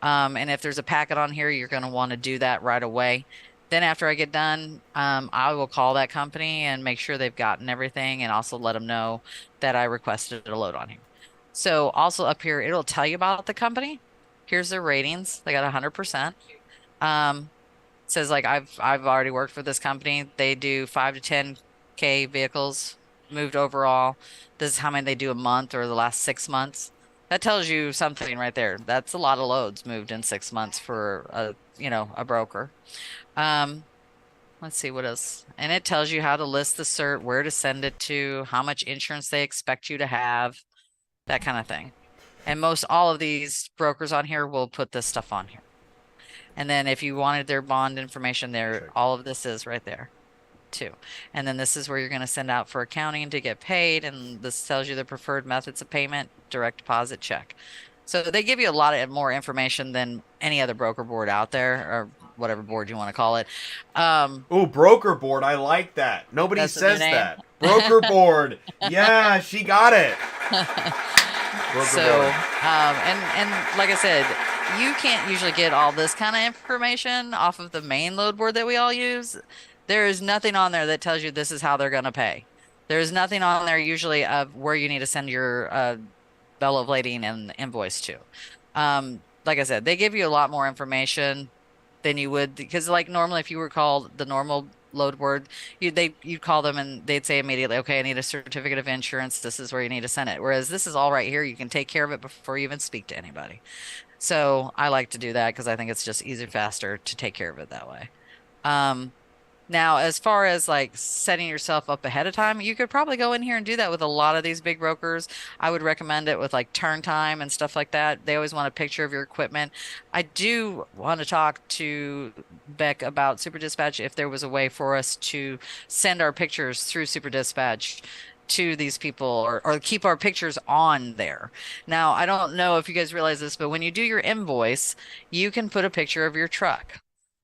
And if there's a packet on here, you're going to want to do that right away. Then after I get done, I will call that company and make sure they've gotten everything and also let them know that I requested a load on here. So also up here, it'll tell you about the company. Here's their ratings. They got 100%. It says like I've already worked for this company. They do 5 to 10K vehicles moved overall. This is how many they do a month or the last 6 months. That tells you something right there. That's a lot of loads moved in 6 months for a broker. Let's see what else. And it tells you how to list the cert, where to send it to, how much insurance they expect you to have, that kind of thing. And most all of these brokers on here will put this stuff on here. And then if you wanted their bond information there, all of this is right there too. And then this is where you're going to send out for accounting to get paid. And this tells you the preferred methods of payment, direct deposit, check. So they give you a lot of more information than any other broker board out there, or whatever board you want to call it. Ooh, broker board. I like that. Nobody That's the new says name? that. Broker board. Yeah, she got it. Broker So, board. and like I said, you can't usually get all this kind of information off of the main load board that we all use. There is nothing on there that tells you this is how they're going to pay. There is nothing on there usually of where you need to send your bill of lading and invoice to. Like I said, they give you a lot more information than you would, because like normally if you were called the normal load board, you'd call them and they'd say immediately, okay, I need a certificate of insurance. This is where you need to send it. Whereas this is all right here. You can take care of it before you even speak to anybody. So I like to do that because I think it's just easier, faster to take care of it that way. Now, as far as like setting yourself up ahead of time, you could probably go in here and do that with a lot of these big brokers. I would recommend it with like turn time and stuff like that. They always want a picture of your equipment. I do want to talk to Beck about Super Dispatch if there was a way for us to send our pictures through Super Dispatch to these people, or keep our pictures on there. Now, I don't know if you guys realize this, but when you do your invoice, you can put a picture of your truck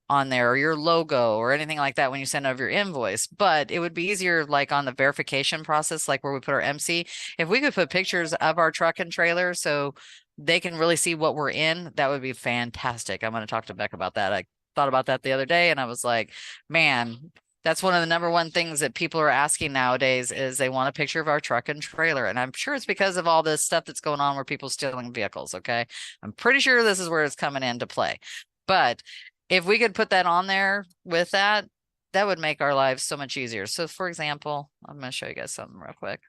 on there, or your logo, or anything like that when you send over your invoice. But it would be easier like on the verification process, like where we put our MC, if we could put pictures of our truck and trailer so they can really see what we're in, that would be fantastic. I'm going to talk to Beck about that. I thought about that the other day and I was like, man, that's one of the number one things that people are asking nowadays, is they want a picture of our truck and trailer. And I'm sure it's because of all this stuff that's going on where people stealing vehicles. Okay. I'm pretty sure this is where it's coming into play. But if we could put that on there with that, that would make our lives so much easier. So for example, I'm going to show you guys something real quick.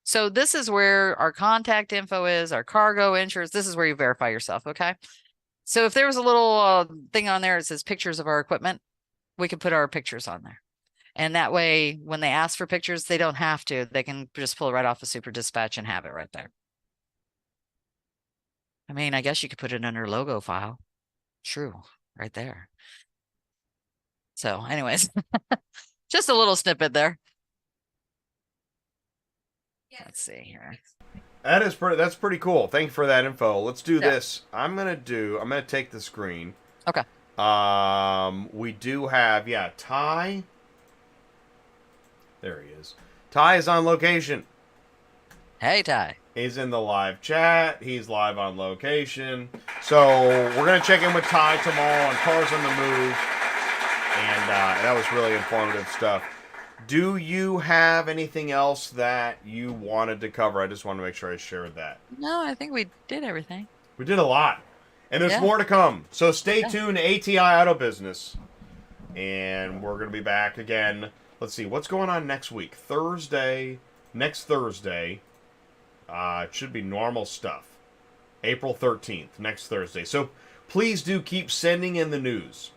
So this is where our contact info is, our cargo insurance. This is where you verify yourself. Okay. So if there was a little thing on there that says pictures of our equipment, we could put our pictures on there. And that way, when they ask for pictures, they don't have to. They can just pull it right off of Super Dispatch and have it right there. I mean, I guess you could put it under logo file. True, right there. So anyways, just a little snippet there. Let's see here. That's pretty cool. Thank you for that info. Let's do this. I'm gonna take the screen. Okay. We do have, Ty. There he is. Ty is on location. Hey, Ty. He's in the live chat. He's live on location. So we're going to check in with Ty tomorrow on Cars on the Move. And that was really informative stuff. Do you have anything else that you wanted to cover? I just want to make sure I shared that. No, I think we did everything. We did a lot. And there's more to come. So stay tuned to ATI Auto Business. And we're going to be back again. Let's see. What's going on next week? Next Thursday. It should be normal stuff. April 13th, next Thursday. So please do keep sending in the news.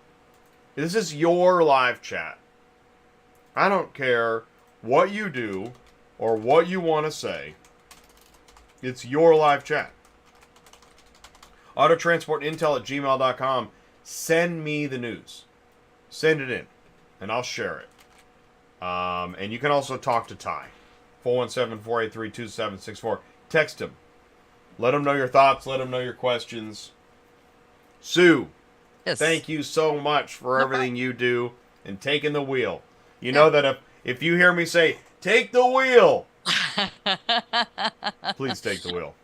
This is your live chat. I don't care what you do or what you want to say. It's your live chat. autotransportintel@gmail.com. Send me the news. Send it in, and I'll share it. And you can also talk to Ty. 417-483-2764. Text him. Let him know your thoughts. Let him know your questions. Sue, Yes. thank you so much for everything you do and taking the wheel. You know that if you hear me say, take the wheel, please take the wheel.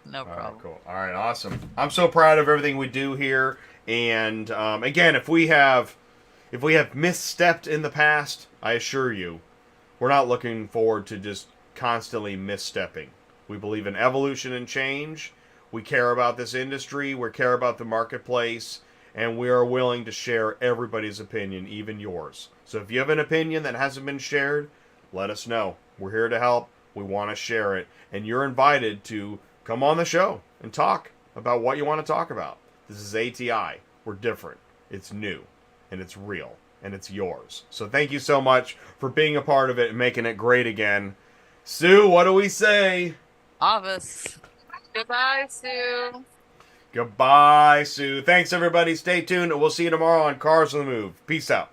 No problem. All right, cool. All right, awesome. I'm so proud of everything we do here. And again, if we have misstepped in the past, I assure you, we're not looking forward to just constantly misstepping. We believe in evolution and change. We care about this industry. We care about the marketplace. And we are willing to share everybody's opinion, even yours. So if you have an opinion that hasn't been shared, let us know. We're here to help. We want to share it. And you're invited to come on the show and talk about what you want to talk about. This is ATI. We're different. It's new. And it's real. And it's yours. So thank you so much for being a part of it and making it great again. Sue, what do we say? Office. Goodbye, Sue. Goodbye, Sue. Thanks, everybody. Stay tuned. We'll see you tomorrow on Cars on the Move. Peace out.